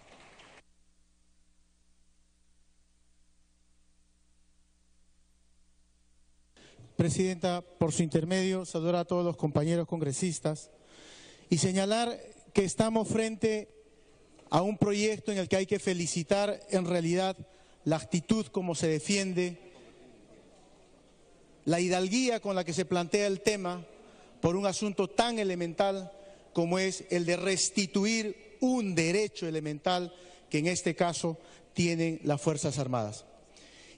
Presidenta, por su intermedio, saludar a todos los compañeros congresistas y señalar que estamos frente a un proyecto en el que hay que felicitar en realidad la actitud como se defiende, la hidalguía con la que se plantea el tema por un asunto tan elemental como es el de restituir un derecho elemental que en este caso tienen las Fuerzas Armadas.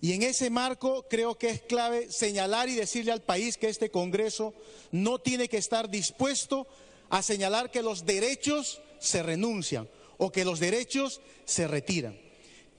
Y en ese marco creo que es clave señalar y decirle al país que este Congreso no tiene que estar dispuesto a señalar que los derechos se renuncian o que los derechos se retiran.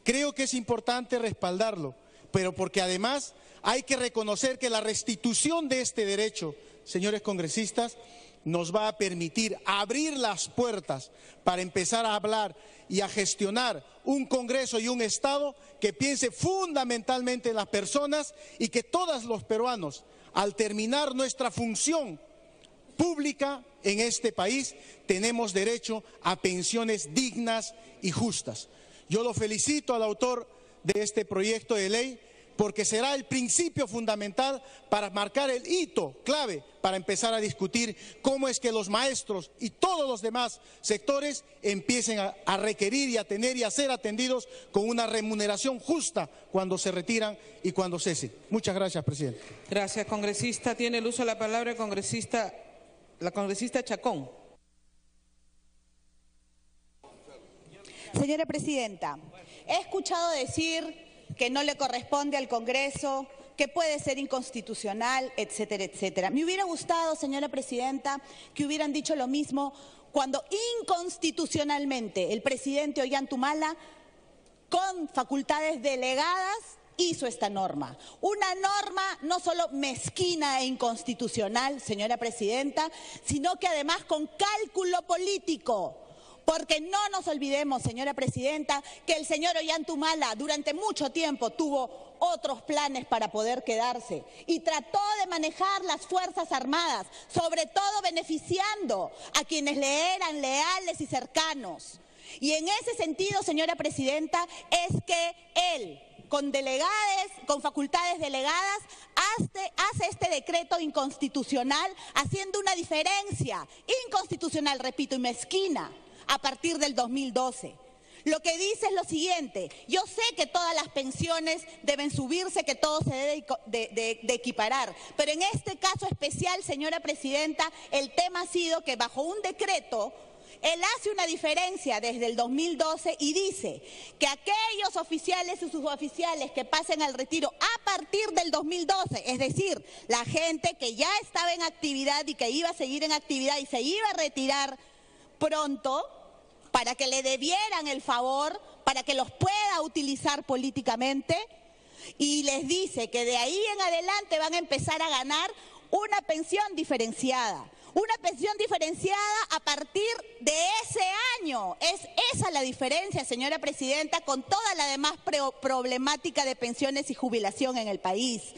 Creo que es importante respaldarlo, pero porque además hay que reconocer que la restitución de este derecho, señores congresistas, nos va a permitir abrir las puertas para empezar a hablar y a gestionar un Congreso y un Estado que piense fundamentalmente en las personas y que todos los peruanos, al terminar nuestra función pública en este país, tenemos derecho a pensiones dignas y justas. Yo lo felicito al autor de este proyecto de ley porque será el principio fundamental para marcar el hito clave para empezar a discutir cómo es que los maestros y todos los demás sectores empiecen a requerir y a tener y a ser atendidos con una remuneración justa cuando se retiran y cuando cesen. Muchas gracias, presidente. Gracias, congresista. Tiene el uso de la palabra la congresista Chacón. Señora presidenta, he escuchado decir que no le corresponde al Congreso, que puede ser inconstitucional, etcétera, etcétera. Me hubiera gustado, señora presidenta, que hubieran dicho lo mismo cuando inconstitucionalmente el presidente Ollantumala, con facultades delegadas, hizo esta norma. Una norma no solo mezquina e inconstitucional, señora presidenta, sino que además con cálculo político. Porque no nos olvidemos, señora presidenta, que el señor Ollantumala durante mucho tiempo tuvo otros planes para poder quedarse y trató de manejar las Fuerzas Armadas, sobre todo beneficiando a quienes le eran leales y cercanos. Y en ese sentido, señora presidenta, es que él, con facultades delegadas, hace este decreto inconstitucional, haciendo una diferencia inconstitucional, repito, y mezquina, a partir del 2012. Lo que dice es lo siguiente: yo sé que todas las pensiones deben subirse, que todo se debe de equiparar, pero en este caso especial, señora presidenta, el tema ha sido que bajo un decreto él hace una diferencia desde el 2012 y dice que aquellos oficiales y suboficiales que pasen al retiro a partir del 2012, es decir, la gente que ya estaba en actividad y que iba a seguir en actividad y se iba a retirar pronto, para que le debieran el favor, para que los pueda utilizar políticamente, y les dice que de ahí en adelante van a empezar a ganar una pensión diferenciada. Una pensión diferenciada a partir de ese año. Es esa la diferencia, señora presidenta, con toda la demás problemática de pensiones y jubilación en el país.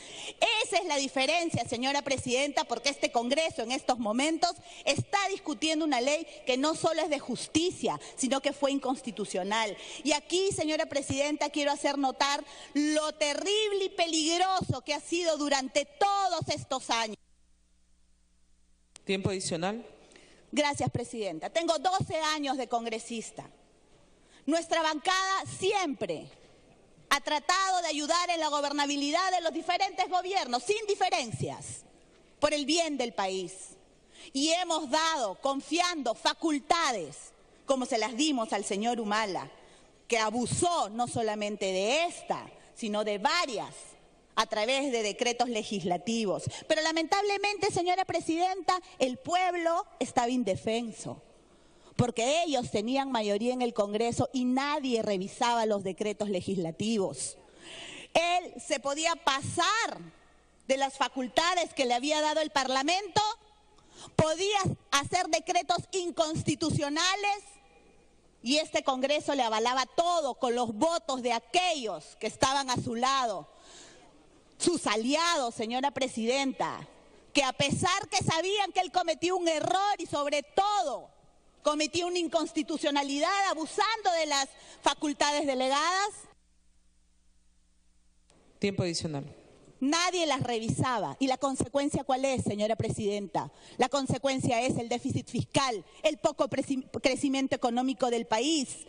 Esa es la diferencia, señora presidenta, porque este Congreso en estos momentos está discutiendo una ley que no solo es de justicia, sino que fue inconstitucional. Y aquí, señora presidenta, quiero hacer notar lo terrible y peligroso que ha sido durante todos estos años. Tiempo adicional. Gracias, presidenta. Tengo 12 años de congresista. Nuestra bancada siempre ha tratado de ayudar en la gobernabilidad de los diferentes gobiernos, sin diferencias, por el bien del país. Y hemos dado, confiando, facultades, como se las dimos al señor Humala, que abusó no solamente de esta, sino de varias, a través de decretos legislativos. Pero lamentablemente, señora presidenta, el pueblo estaba indefenso, porque ellos tenían mayoría en el Congreso y nadie revisaba los decretos legislativos. Él se podía pasar de las facultades que le había dado el Parlamento, podía hacer decretos inconstitucionales y este Congreso le avalaba todo con los votos de aquellos que estaban a su lado. Sus aliados, señora presidenta, que a pesar que sabían que él cometió un error y sobre todo cometió una inconstitucionalidad abusando de las facultades delegadas. Tiempo adicional. Nadie las revisaba. ¿Y la consecuencia cuál es, señora presidenta? La consecuencia es el déficit fiscal, el poco crecimiento económico del país,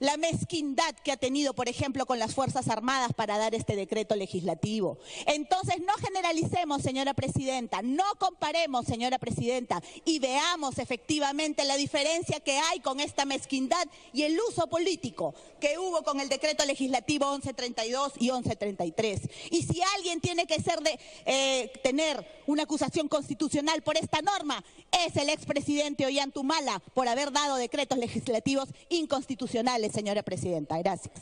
la mezquindad que ha tenido, por ejemplo, con las Fuerzas Armadas para dar este decreto legislativo. Entonces, no generalicemos, señora presidenta, no comparemos, señora presidenta, y veamos efectivamente la diferencia que hay con esta mezquindad y el uso político que hubo con el decreto legislativo 1132 y 1133. Y si alguien tiene que tener una acusación constitucional por esta norma, es el expresidente Ollanta Humala, por haber dado decretos legislativos inconstitucionales, señora presidenta. Gracias.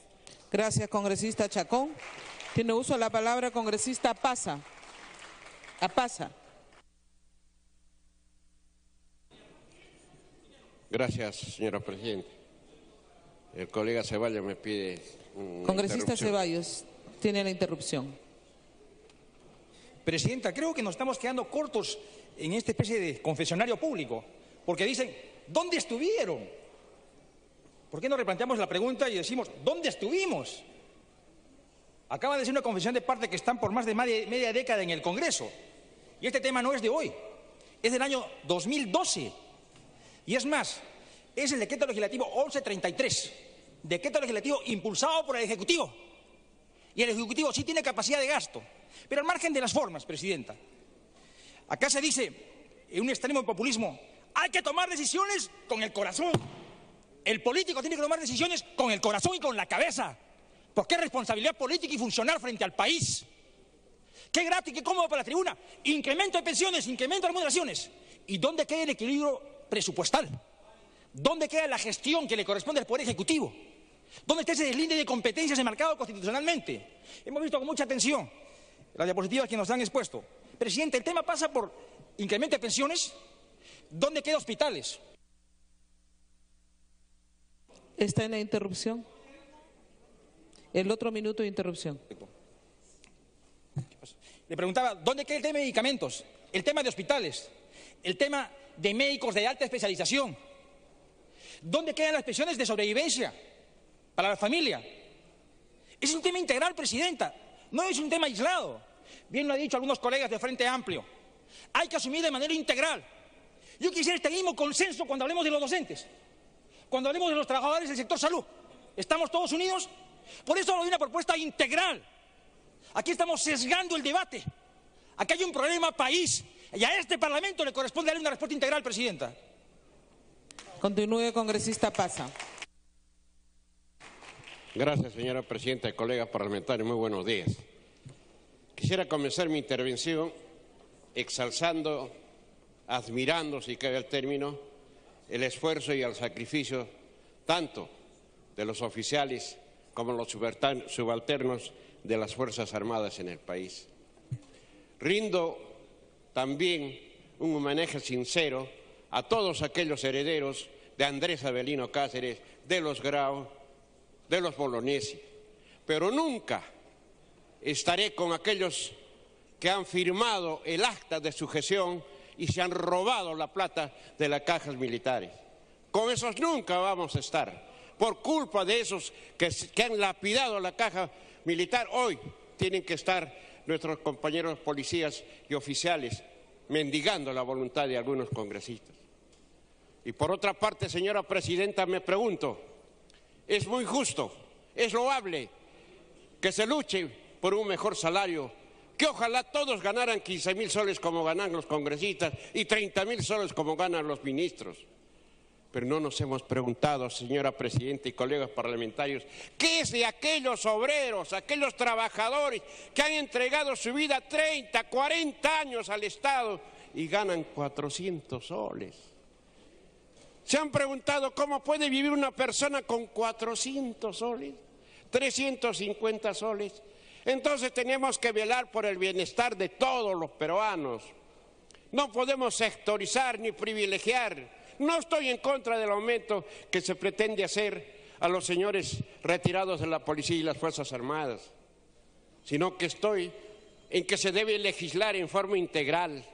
Gracias, congresista Chacón. Tiene uso de la palabra congresista Pasa. Pasa. Gracias, señora presidenta. El colega Ceballos me pide Congresista Ceballos, tiene la interrupción. Presidenta, creo que nos estamos quedando cortos en esta especie de confesionario público, porque dicen, ¿dónde estuvieron? ¿Por qué no replanteamos la pregunta y decimos, ¿dónde estuvimos? Acaba de decir una confesión de parte que están por más de media década en el Congreso. Y este tema no es de hoy, es del año 2012. Y es más, es el decreto legislativo 1133, decreto legislativo impulsado por el Ejecutivo. Y el Ejecutivo sí tiene capacidad de gasto, pero al margen de las formas, presidenta. Acá se dice, en un extremo de populismo, hay que tomar decisiones con el corazón. El político tiene que tomar decisiones con el corazón y con la cabeza, porque es responsabilidad política y funcional frente al país. Qué grato y qué cómodo para la tribuna. Incremento de pensiones, incremento de remuneraciones. ¿Y dónde queda el equilibrio presupuestal? ¿Dónde queda la gestión que le corresponde al Poder Ejecutivo? ¿Dónde está ese deslinde de competencias enmarcado constitucionalmente? Hemos visto con mucha atención las diapositivas que nos han expuesto. Presidente, el tema pasa por incremento de pensiones. ¿Dónde quedan hospitales? ¿Está en la interrupción? El otro minuto de interrupción. Le preguntaba, ¿dónde queda el tema de medicamentos? El tema de hospitales, el tema de médicos de alta especialización. ¿Dónde quedan las pensiones de sobrevivencia para la familia? Es un tema integral, presidenta, no es un tema aislado. Bien lo han dicho algunos colegas de Frente Amplio. Hay que asumir de manera integral. Yo quisiera este mismo consenso cuando hablemos de los docentes, cuando hablemos de los trabajadores del sector salud, ¿Estamos todos unidos? Por eso hablo de una propuesta integral. Aquí estamos sesgando el debate. Aquí hay un problema país y a este Parlamento le corresponde darle una respuesta integral, Presidenta. Continúe, congresista Pasa. Gracias, señora Presidenta y colegas parlamentarios. Muy buenos días. Quisiera comenzar mi intervención exalzando, admirando, si cabe el término, el esfuerzo y el sacrificio tanto de los oficiales como los subalternos de las Fuerzas Armadas en el país. Rindo también un homenaje sincero a todos aquellos herederos de Andrés Avelino Cáceres, de los Grau, de los Bolognesi, pero nunca estaré con aquellos que han firmado el acta de sujeción y se han robado la plata de las cajas militares. Con esos nunca vamos a estar. Por culpa de esos que han lapidado la caja militar, hoy tienen que estar nuestros compañeros policías y oficiales mendigando la voluntad de algunos congresistas. Y por otra parte, señora Presidenta, me pregunto, es muy justo, es loable que se luche por un mejor salario, que ojalá todos ganaran 15.000 soles como ganan los congresistas y 30.000 soles como ganan los ministros. Pero no nos hemos preguntado, señora Presidenta y colegas parlamentarios, ¿qué es de aquellos obreros, aquellos trabajadores que han entregado su vida 30, 40 años al Estado y ganan 400 soles? ¿Se han preguntado cómo puede vivir una persona con 400 soles, 350 soles? Entonces tenemos que velar por el bienestar de todos los peruanos. No podemos sectorizar ni privilegiar. No estoy en contra del aumento que se pretende hacer a los señores retirados de la policía y las Fuerzas Armadas, sino que estoy en que se debe legislar en forma integral.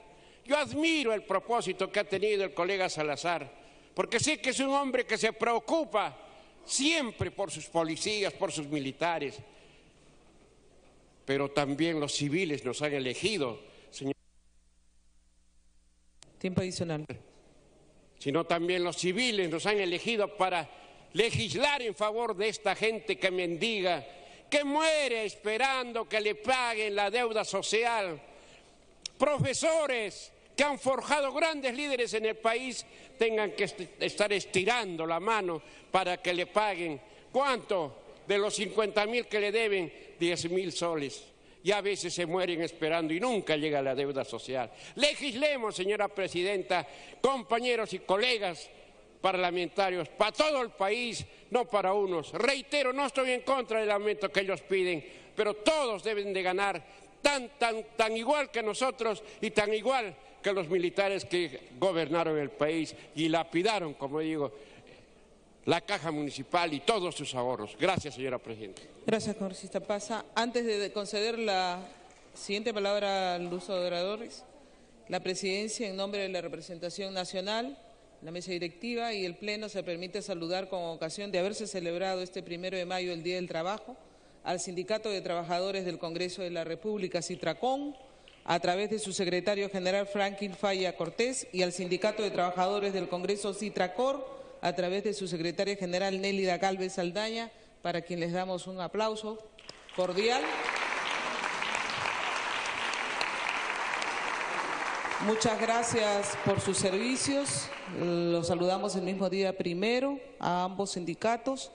Yo admiro el propósito que ha tenido el colega Salazar, porque sé que es un hombre que se preocupa siempre por sus policías, por sus militares, pero también los civiles nos han elegido, señor. Tiempo adicional. Sino también los civiles nos han elegido para legislar en favor de esta gente que mendiga, que muere esperando que le paguen la deuda social. Profesores que han forjado grandes líderes en el país tengan que estar estirando la mano para que le paguen. ¿Cuánto? De los 50.000 que le deben, 10.000 soles. Y a veces se mueren esperando y nunca llega la deuda social. Legislemos, señora Presidenta, compañeros y colegas parlamentarios, para todo el país, no para unos. Reitero, no estoy en contra del aumento que ellos piden, pero todos deben de ganar tan igual que nosotros y tan igual que los militares que gobernaron el país y lapidaron, como digo, la caja municipal y todos sus ahorros. Gracias, señora Presidenta. Gracias, congresista Pasa. Antes de conceder la siguiente palabra al uso de oradores, la Presidencia, en nombre de la representación nacional, la mesa directiva y el Pleno, se permite saludar con ocasión de haberse celebrado este 1 de mayo, el Día del Trabajo, al Sindicato de Trabajadores del Congreso de la República, Citracón, a través de su secretario general Franklin Falla Cortés, y al Sindicato de Trabajadores del Congreso Citracor, a través de su secretaria general Nélida Gálvez Saldaña, para quien les damos un aplauso cordial. Muchas gracias por sus servicios. Los saludamos el mismo día 1 a ambos sindicatos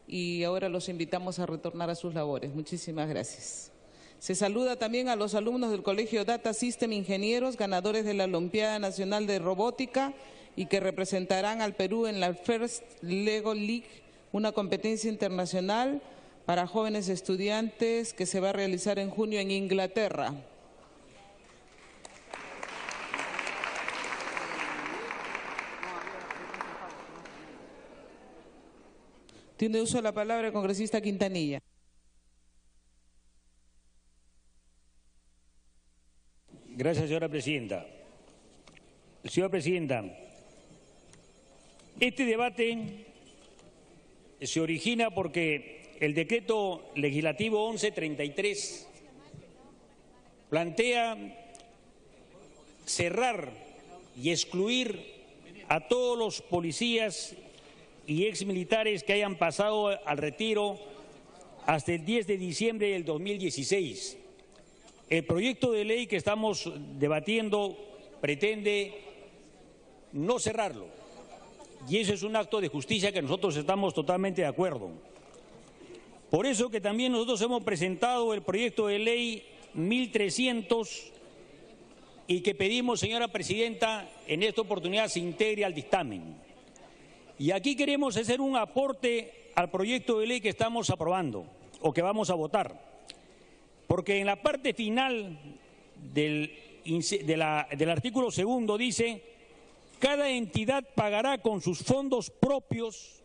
y ahora los invitamos a retornar a sus labores. Muchísimas gracias. Se saluda también a los alumnos del Colegio Data System Ingenieros, ganadores de la Olimpiada Nacional de Robótica y que representarán al Perú en la First Lego League, una competencia internacional para jóvenes estudiantes que se va a realizar en junio en Inglaterra. Tiene uso de la palabra el congresista Quintanilla. Gracias, señora Presidenta. Señora Presidenta, este debate se origina porque el decreto legislativo 1133 plantea cerrar y excluir a todos los policías y exmilitares que hayan pasado al retiro hasta el 10 de diciembre del 2016. El proyecto de ley que estamos debatiendo pretende no cerrarlo, y eso es un acto de justicia que nosotros estamos totalmente de acuerdo. Por eso que también nosotros hemos presentado el proyecto de ley 1300 y que pedimos, señora presidenta, en esta oportunidad se integre al dictamen. Y aquí queremos hacer un aporte al proyecto de ley que estamos aprobando o que vamos a votar, porque en la parte final del artículo segundo dice: cada entidad pagará con sus fondos propios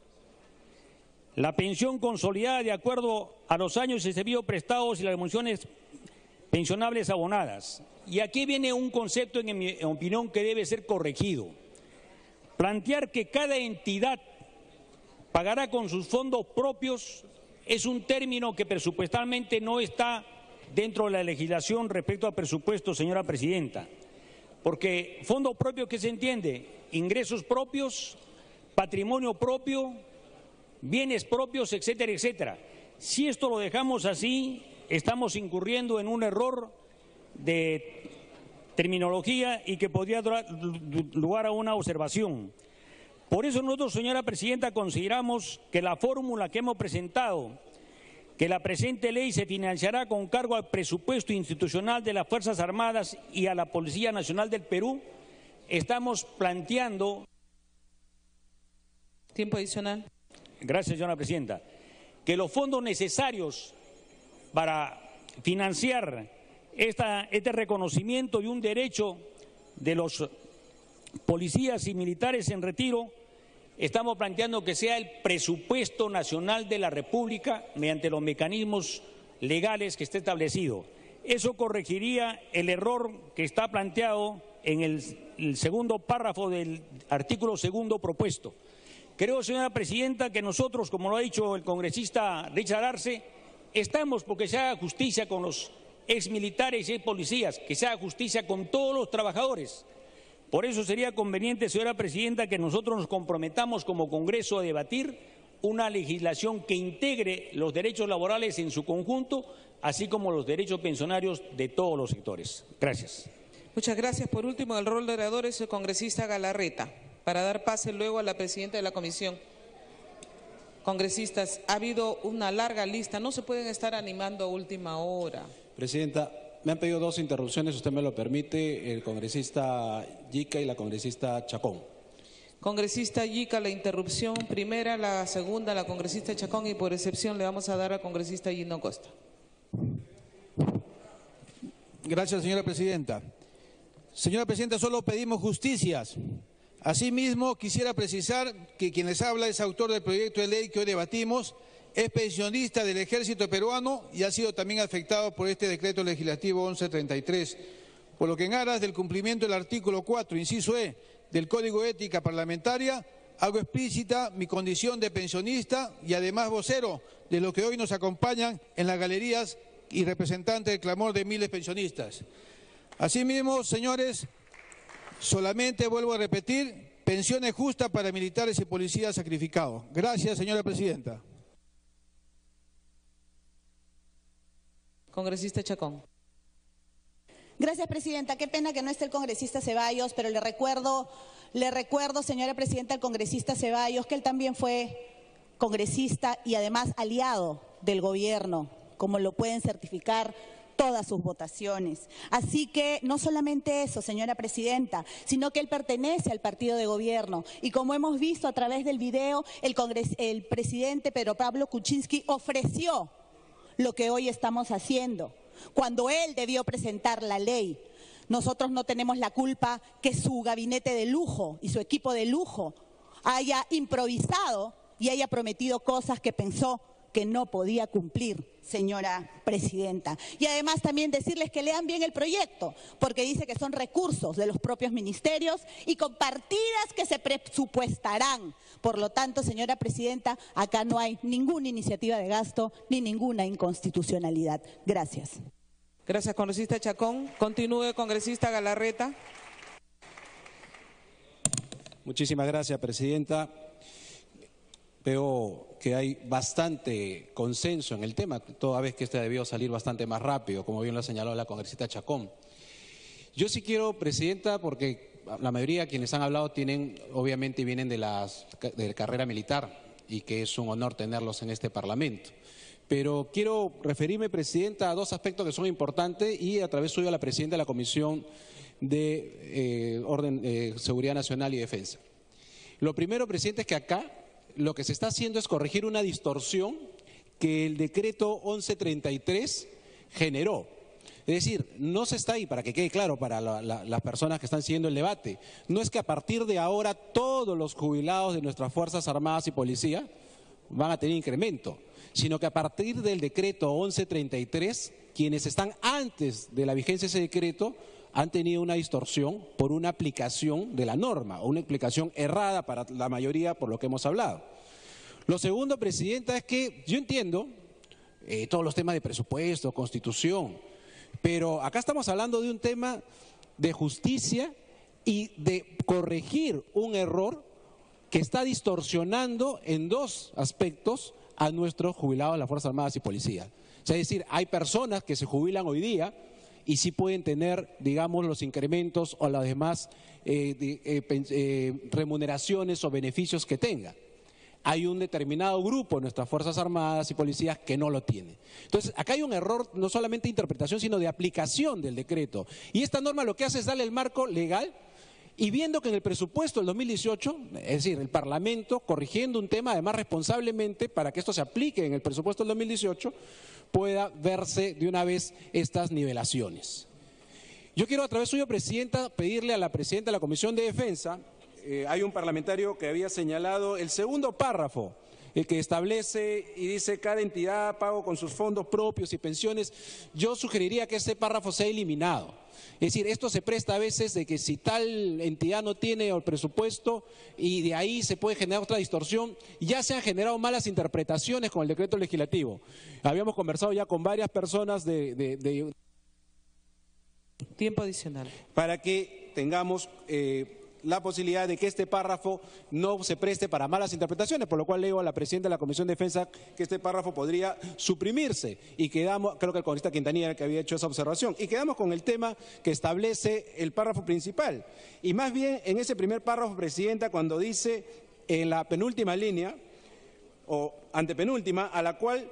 la pensión consolidada de acuerdo a los años de servicio prestados y las remuneraciones pensionables abonadas. Y aquí viene un concepto, en mi opinión, que debe ser corregido. Plantear que cada entidad pagará con sus fondos propios es un término que presupuestalmente no está dentro de la legislación respecto a presupuesto, señora presidenta. Porque fondo propio, ¿qué se entiende? Ingresos propios, patrimonio propio, bienes propios, etcétera, etcétera. Si esto lo dejamos así, estamos incurriendo en un error de terminología y que podría dar lugar a una observación. Por eso nosotros, señora presidenta, consideramos que la fórmula que hemos presentado, que la presente ley se financiará con cargo al presupuesto institucional de las Fuerzas Armadas y a la Policía Nacional del Perú, estamos planteando... Tiempo adicional. Gracias, señora presidenta. Que los fondos necesarios para financiar este reconocimiento y un derecho de los policías y militares en retiro, estamos planteando que sea el presupuesto nacional de la República mediante los mecanismos legales que esté establecido. Eso corregiría el error que está planteado en el segundo párrafo del artículo segundo propuesto. Creo, señora presidenta, que nosotros, como lo ha dicho el congresista Richard Arce, estamos porque se haga justicia con los exmilitares y expolicías, que se haga justicia con todos los trabajadores. Por eso sería conveniente, señora presidenta, que nosotros nos comprometamos como Congreso a debatir una legislación que integre los derechos laborales en su conjunto, así como los derechos pensionarios de todos los sectores. Gracias. Muchas gracias. Por último, el rol de oradores, el congresista Galarreta, para dar pase luego a la presidenta de la comisión. Congresistas, ha habido una larga lista, no se pueden estar animando a última hora. Presidenta, me han pedido dos interrupciones, si usted me lo permite, el congresista Yica y la congresista Chacón. Congresista Yica, la interrupción primera, la segunda, la congresista Chacón, y por excepción le vamos a dar al congresista Gino Costa. Gracias, señora presidenta. Señora presidenta, solo pedimos justicias. Asimismo, quisiera precisar que quien les habla es autor del proyecto de ley que hoy debatimos, es pensionista del Ejército Peruano y ha sido también afectado por este decreto legislativo 1133, por lo que en aras del cumplimiento del artículo 4, inciso E, del Código de Ética Parlamentaria, hago explícita mi condición de pensionista y además vocero de los que hoy nos acompañan en las galerías y representantes del clamor de miles de pensionistas. Asimismo, señores, solamente vuelvo a repetir, pensiones justas para militares y policías sacrificados. Gracias, señora presidenta. Congresista Chacón. Gracias, presidenta. Qué pena que no esté el congresista Ceballos, pero le recuerdo, señora presidenta, al congresista Ceballos, que él también fue congresista y además aliado del gobierno, como lo pueden certificar todas sus votaciones. Así que no solamente eso, señora presidenta, sino que él pertenece al partido de gobierno. Y como hemos visto a través del video, el presidente Pedro Pablo Kuczynski ofreció lo que hoy estamos haciendo, cuando él debió presentar la ley. Nosotros no tenemos la culpa que su gabinete de lujo y su equipo de lujo haya improvisado y haya prometido cosas que pensó que no podía cumplir, señora presidenta. Y además también decirles que lean bien el proyecto, porque dice que son recursos de los propios ministerios y con partidas que se presupuestarán. Por lo tanto, señora presidenta, acá no hay ninguna iniciativa de gasto ni ninguna inconstitucionalidad. Gracias. Gracias, congresista Chacón. Continúe, congresista Galarreta. Muchísimas gracias, presidenta. veo que hay bastante consenso en el tema, toda vez que este debió salir bastante más rápido, como bien lo ha señalado la congresista Chacón. Yo sí quiero, Presidenta, porque la mayoría de quienes han hablado obviamente vienen de la carrera militar y que es un honor tenerlos en este Parlamento. Pero quiero referirme, Presidenta, a dos aspectos que son importantes y a través suyo a la Presidenta de la Comisión de Seguridad Nacional y Defensa. Lo primero, Presidente, es que acá lo que se está haciendo es corregir una distorsión que el decreto 1133 generó. Es decir, no se está ahí, para que quede claro para las personas que están siguiendo el debate, no es que a partir de ahora todos los jubilados de nuestras Fuerzas Armadas y Policía van a tener incremento, sino que a partir del decreto 1133, quienes están antes de la vigencia de ese decreto han tenido una distorsión por una aplicación de la norma o una aplicación errada para la mayoría por lo que hemos hablado. Lo segundo, Presidenta, es que yo entiendo todos los temas de presupuesto, constitución, pero acá estamos hablando de un tema de justicia y de corregir un error que está distorsionando en dos aspectos a nuestros jubilados de las Fuerzas Armadas y Policía. O sea, es decir, hay personas que se jubilan hoy día y sí pueden tener, digamos, los incrementos o las demás remuneraciones o beneficios que tengan. Hay un determinado grupo de nuestras Fuerzas Armadas y Policías que no lo tiene. Entonces, acá hay un error no solamente de interpretación, sino de aplicación del decreto. Y esta norma lo que hace es darle el marco legal y viendo que en el presupuesto del 2018, es decir, el Parlamento, corrigiendo un tema además responsablemente para que esto se aplique en el presupuesto del 2018, pueda verse de una vez estas nivelaciones. Yo quiero a través suyo, Presidenta, pedirle a la Presidenta de la Comisión de Defensa, hay un parlamentario que había señalado el segundo párrafo, el que establece y dice cada entidad pago con sus fondos propios y pensiones. Yo sugeriría que ese párrafo sea eliminado. Es decir, esto se presta a veces de que si tal entidad no tiene el presupuesto y de ahí se puede generar otra distorsión, ya se han generado malas interpretaciones con el decreto legislativo. Habíamos conversado ya con varias personas Tiempo adicional. Para que tengamos la posibilidad de que este párrafo no se preste para malas interpretaciones, por lo cual le digo a la Presidenta de la Comisión de Defensa que este párrafo podría suprimirse y quedamos, creo que el congresista Quintanilla era el que había hecho esa observación, y quedamos con el tema que establece el párrafo principal. Y más bien en ese primer párrafo, Presidenta, cuando dice en la penúltima línea o antepenúltima, a la cual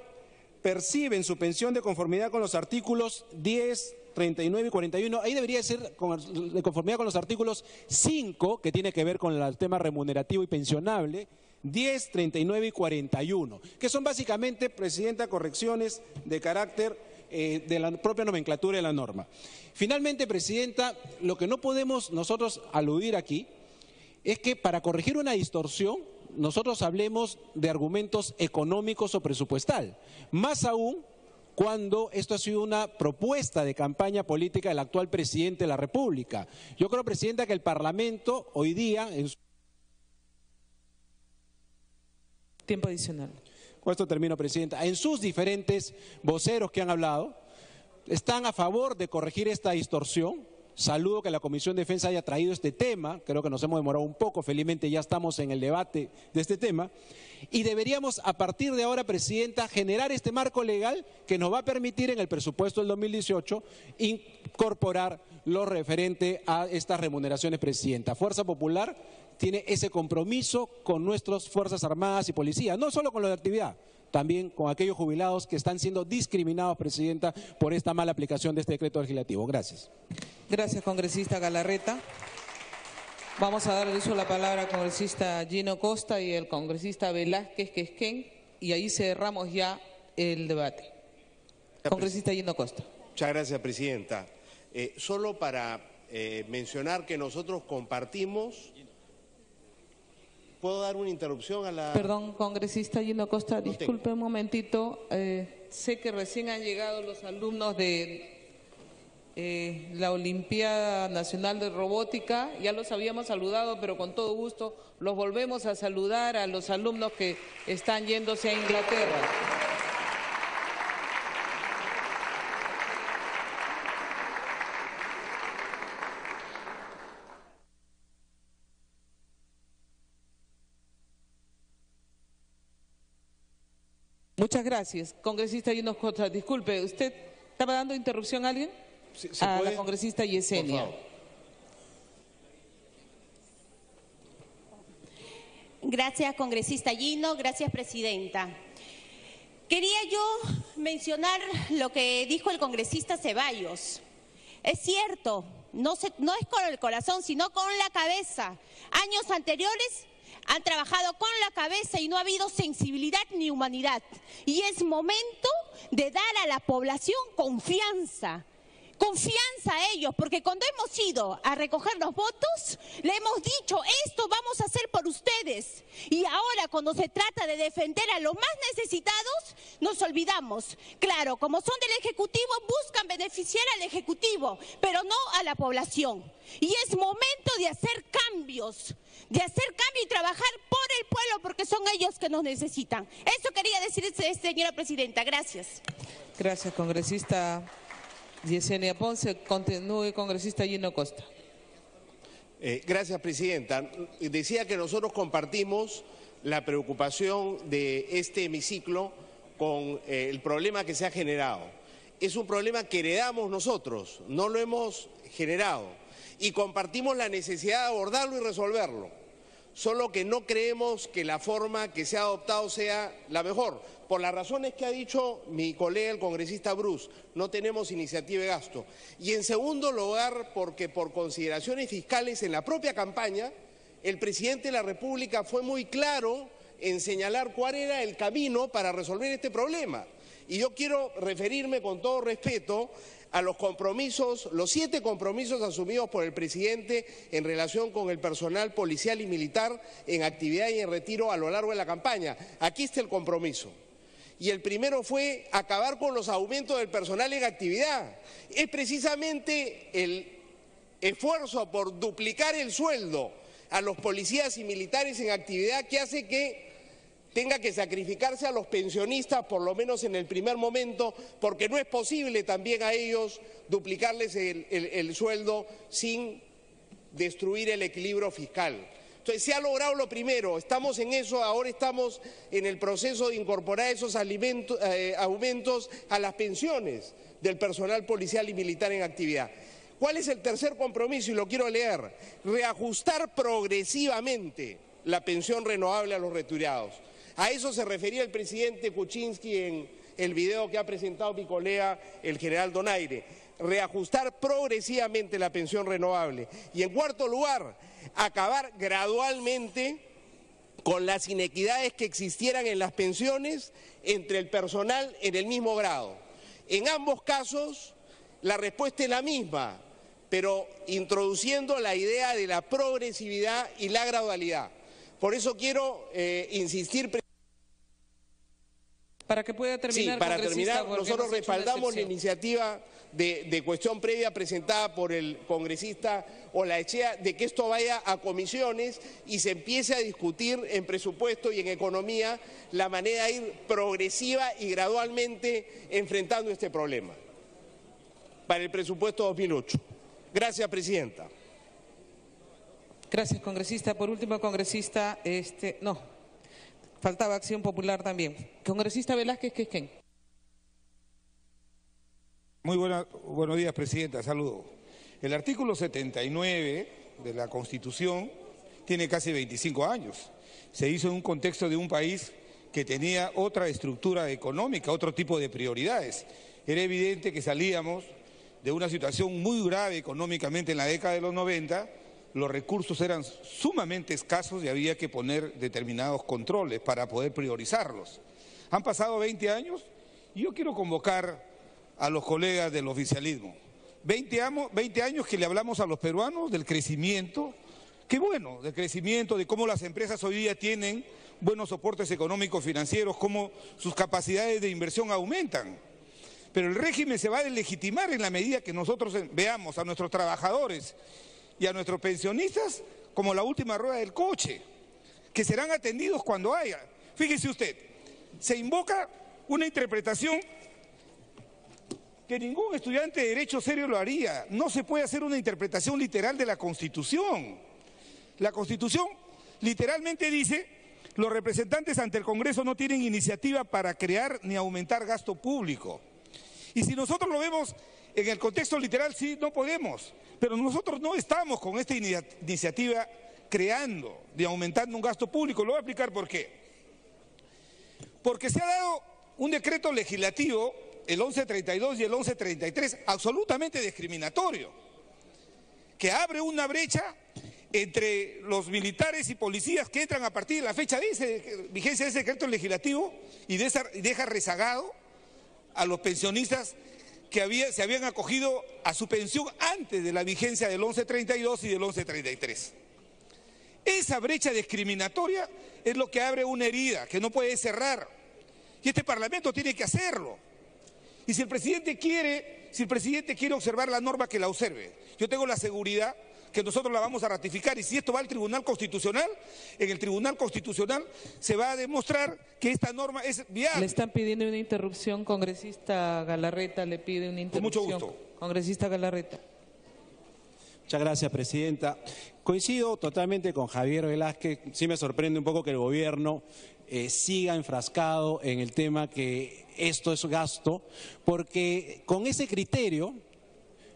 perciben su pensión de conformidad con los artículos 10, 39 y 41, ahí debería ser de conformidad con los artículos 5, que tiene que ver con el tema remunerativo y pensionable, 10, 39 y 41, que son básicamente, Presidenta, correcciones de carácter de la propia nomenclatura de la norma. Finalmente, Presidenta, lo que no podemos nosotros aludir aquí es que para corregir una distorsión, nosotros hablemos de argumentos económicos o presupuestal, más aún cuando esto ha sido una propuesta de campaña política del actual presidente de la República. Yo creo, Presidenta, que el Parlamento hoy día... Tiempo adicional. Con esto termino, Presidenta. En sus diferentes voceros que han hablado, están a favor de corregir esta distorsión. Saludo que la Comisión de Defensa haya traído este tema, creo que nos hemos demorado un poco, felizmente ya estamos en el debate de este tema, y deberíamos a partir de ahora, Presidenta, generar este marco legal que nos va a permitir en el presupuesto del 2018 incorporar lo referente a estas remuneraciones, Presidenta. Fuerza Popular tiene ese compromiso con nuestras Fuerzas Armadas y Policía, no solo con lo de actividad, también con aquellos jubilados que están siendo discriminados, Presidenta, por esta mala aplicación de este decreto legislativo. Gracias. Gracias, congresista Galarreta. Vamos a darle uso a la palabra al congresista Gino Costa y el congresista Velázquez Quesquén, y ahí cerramos ya el debate. Congresista Gino Costa. Muchas gracias, Presidenta. Solo para mencionar que nosotros compartimos... ¿Puedo dar una interrupción a la...? Perdón, congresista Gino Costa, disculpe un momentito. Sé que recién han llegado los alumnos de la Olimpiada Nacional de Robótica. Ya los habíamos saludado, pero con todo gusto los volvemos a saludar a los alumnos que están yéndose a Inglaterra. Muchas gracias. Congresista Gino Costa, disculpe, ¿usted estaba dando interrupción a alguien? A la congresista Yesenia. Por favor. Gracias, congresista Gino. Gracias, presidenta. Quería yo mencionar lo que dijo el congresista Ceballos. Es cierto, no es con el corazón, sino con la cabeza. Años anteriores han trabajado con la cabeza y no ha habido sensibilidad ni humanidad. Y es momento de dar a la población confianza. Confianza a ellos, porque cuando hemos ido a recoger los votos, le hemos dicho, esto vamos a hacer por ustedes. Y ahora, cuando se trata de defender a los más necesitados, nos olvidamos. Claro, como son del Ejecutivo, buscan beneficiar al Ejecutivo, pero no a la población. Y es momento de hacer cambios y trabajar por el pueblo, porque son ellos que nos necesitan. Eso quería decir, señora presidenta. Gracias. Gracias, congresista Yesenia Ponce. Continúe, congresista Gino Costa. Gracias, presidenta. Decía que nosotros compartimos la preocupación de este hemiciclo con el problema que se ha generado. Es un problema que heredamos nosotros, no lo hemos generado. Y compartimos la necesidad de abordarlo y resolverlo. Solo que no creemos que la forma que se ha adoptado sea la mejor. Por las razones que ha dicho mi colega el congresista Bruce, no tenemos iniciativa de gasto. Y en segundo lugar, porque por consideraciones fiscales en la propia campaña, el presidente de la República fue muy claro en señalar cuál era el camino para resolver este problema. Y yo quiero referirme con todo respeto a los compromisos, los 7 compromisos asumidos por el presidente en relación con el personal policial y militar en actividad y en retiro a lo largo de la campaña. Aquí está el compromiso. Y el primero fue acabar con los aumentos del personal en actividad. Es precisamente el esfuerzo por duplicar el sueldo a los policías y militares en actividad que hace que tenga que sacrificarse a los pensionistas, por lo menos en el primer momento, porque no es posible también a ellos duplicarles el sueldo sin destruir el equilibrio fiscal. Entonces, se ha logrado lo primero, estamos en eso, ahora estamos en el proceso de incorporar esos aumentos a las pensiones del personal policial y militar en actividad. ¿Cuál es el tercer compromiso? Y lo quiero leer. Reajustar progresivamente la pensión renovable a los retirados. A eso se refería el presidente Kuczynski en el video que ha presentado mi colega, el general Donaire. Reajustar progresivamente la pensión renovable. Y en cuarto lugar, acabar gradualmente con las inequidades que existieran en las pensiones entre el personal en el mismo grado. En ambos casos, la respuesta es la misma, pero introduciendo la idea de la progresividad y la gradualidad. Por eso quiero insistir. Para que pueda terminar, sí, para terminar, nosotros respaldamos la iniciativa de cuestión previa presentada por el congresista Olaechea de que esto vaya a comisiones y se empiece a discutir en presupuesto y en economía la manera de ir progresiva y gradualmente enfrentando este problema para el presupuesto 2008. Gracias, presidenta. Gracias, congresista. Por último, congresista, faltaba Acción Popular también. Congresista Velázquez Quisquén. Muy buenos días, presidenta. Saludos. El artículo 79 de la Constitución tiene casi 25 años. Se hizo en un contexto de un país que tenía otra estructura económica, otro tipo de prioridades. Era evidente que salíamos de una situación muy grave económicamente en la década de los 90, los recursos eran sumamente escasos y había que poner determinados controles para poder priorizarlos. Han pasado 20 años y yo quiero convocar a los colegas del oficialismo. 20 años que le hablamos a los peruanos del crecimiento, qué bueno, del crecimiento, de cómo las empresas hoy día tienen buenos soportes económicos financieros, cómo sus capacidades de inversión aumentan. Pero el régimen se va a deslegitimar en la medida que nosotros veamos a nuestros trabajadores y a nuestros pensionistas como la última rueda del coche, que serán atendidos cuando haya. Fíjese usted, se invoca una interpretación que ningún estudiante de Derecho serio lo haría. No se puede hacer una interpretación literal de la Constitución. La Constitución literalmente dice: Los representantes ante el Congreso no tienen iniciativa para crear ni aumentar gasto público. Y si nosotros lo vemos en el contexto literal, sí, no podemos. Pero nosotros no estamos con esta iniciativa creando ni aumentando un gasto público. Lo voy a explicar por qué. Porque se ha dado un decreto legislativo, el 1132 y el 1133, absolutamente discriminatorio, que abre una brecha entre los militares y policías que entran a partir de la fecha de vigencia de ese decreto legislativo y deja rezagado a los pensionistas que se habían acogido a su pensión antes de la vigencia del 1132 y del 1133. Esa brecha discriminatoria es lo que abre una herida que no puede cerrar. Y este Parlamento tiene que hacerlo. Y si el presidente quiere observar la norma, que la observe. Yo tengo la seguridad que nosotros la vamos a ratificar, y si esto va al Tribunal Constitucional, en el Tribunal Constitucional se va a demostrar que esta norma es viable. Le están pidiendo una interrupción, congresista Galarreta, le pide una interrupción. Con mucho gusto. Congresista Galarreta. Muchas gracias, presidenta. Coincido totalmente con Javier Velázquez. Sí me sorprende un poco que el gobierno siga enfrascado en el tema que esto es gasto, porque con ese criterio,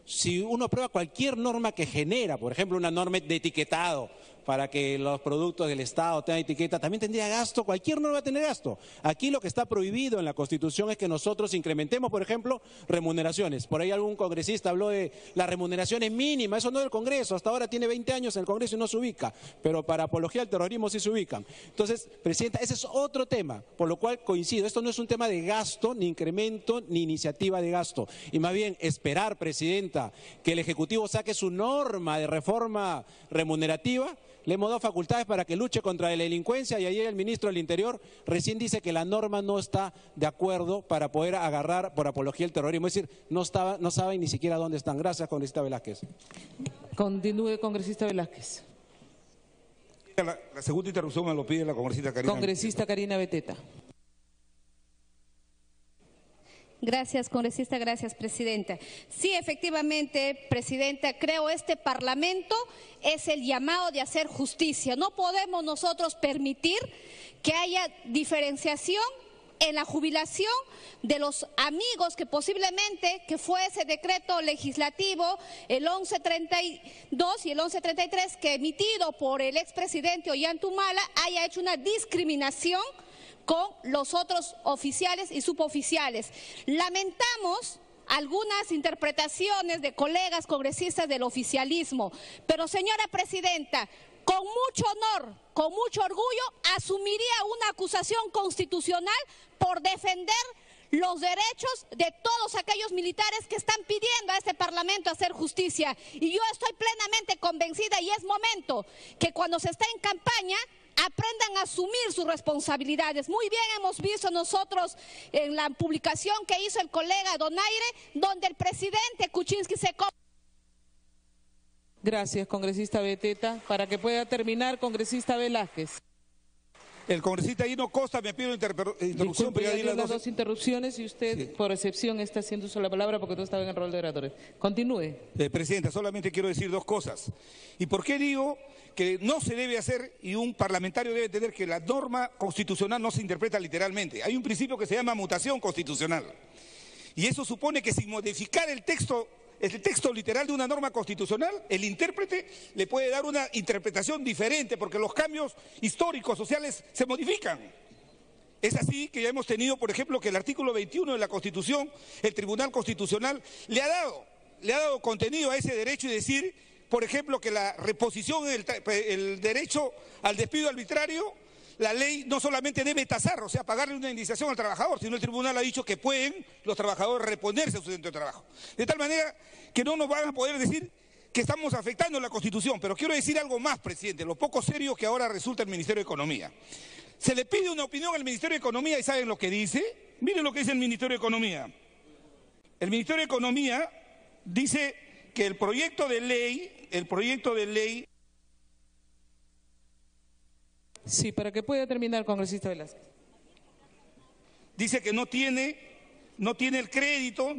si uno aprueba cualquier norma que genera, por ejemplo, una norma de etiquetado para que los productos del Estado tengan etiqueta, también tendría gasto, cualquier norma va a tener gasto. Aquí lo que está prohibido en la Constitución es que nosotros incrementemos, por ejemplo, remuneraciones. Por ahí algún congresista habló de las remuneraciones mínimas, eso no es del Congreso, hasta ahora tiene 20 años en el Congreso y no se ubica, pero para apología al terrorismo sí se ubican. Entonces, presidenta, ese es otro tema, por lo cual coincido, esto no es un tema de gasto, ni incremento, ni iniciativa de gasto, y más bien esperar, presidenta, que el Ejecutivo saque su norma de reforma remunerativa. Le hemos dado facultades para que luche contra la delincuencia y ayer el ministro del Interior recién dice que la norma no está de acuerdo para poder agarrar por apología el terrorismo. Es decir, no saben ni siquiera dónde están. Gracias, congresista Velázquez. Continúe, congresista Velázquez. La segunda interrupción me lo pide la congresista Karina. Congresista Karina Beteta. Gracias, congresista. Gracias, presidenta. Sí, efectivamente, presidenta, creo este Parlamento es el llamado de hacer justicia. No podemos nosotros permitir que haya diferenciación en la jubilación de los amigos que posiblemente, que fue ese decreto legislativo, el 1132 y el 1133, que emitido por el expresidente Ollanta-Humala, haya hecho una discriminación con los otros oficiales y suboficiales. Lamentamos algunas interpretaciones de colegas congresistas del oficialismo, pero señora presidenta, con mucho honor, con mucho orgullo, asumiría una acusación constitucional por defender los derechos de todos aquellos militares que están pidiendo a este Parlamento hacer justicia. Y yo estoy plenamente convencida, y es momento que cuando se está en campaña aprendan a asumir sus responsabilidades. Muy bien hemos visto nosotros en la publicación que hizo el colega Donaire, donde el presidente Kuczynski se... Gracias, congresista Beteta. Para que pueda terminar, congresista Velázquez. El congresista Hino Costa me pide interrupción. Disculpe, ya las dos interrupciones y usted, sí, por excepción, está haciendo uso de la palabra porque no estaba en el rol de oradores. Continúe. Presidenta, solamente quiero decir dos cosas. ¿Y por qué digo que no se debe hacer, y un parlamentario debe entender que la norma constitucional no se interpreta literalmente? Hay un principio que se llama mutación constitucional. Y eso supone que sin modificar el texto literal de una norma constitucional, el intérprete le puede dar una interpretación diferente, porque los cambios históricos, sociales, se modifican. Es así que ya hemos tenido, por ejemplo, que el artículo 21 de la Constitución, el Tribunal Constitucional le ha dado contenido a ese derecho, y decir, por ejemplo, que la reposición, el derecho al despido arbitrario, la ley no solamente debe tasar, o sea, pagarle una indemnización al trabajador, sino el tribunal ha dicho que pueden los trabajadores reponerse a su centro de trabajo. De tal manera que no nos van a poder decir que estamos afectando la Constitución. Pero quiero decir algo más, presidente, lo poco serio que ahora resulta el Ministerio de Economía. Se le pide una opinión al Ministerio de Economía y ¿saben lo que dice? Miren lo que dice el Ministerio de Economía. El Ministerio de Economía dice que el proyecto de ley... Sí, para que pueda terminar, congresista Velázquez. Dice que no tiene el crédito,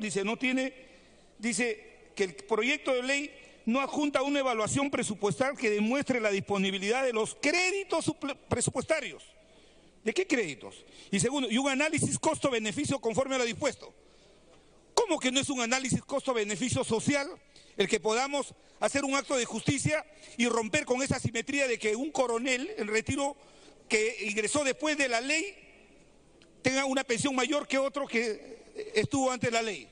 dice que el proyecto de ley no adjunta una evaluación presupuestal que demuestre la disponibilidad de los créditos presupuestarios. ¿De qué créditos? Y segundo, y un análisis costo-beneficio conforme a lo dispuesto. ¿Cómo que no es un análisis costo-beneficio social el que podamos hacer un acto de justicia y romper con esa asimetría de que un coronel en retiro que ingresó después de la ley tenga una pensión mayor que otro que estuvo antes de la ley?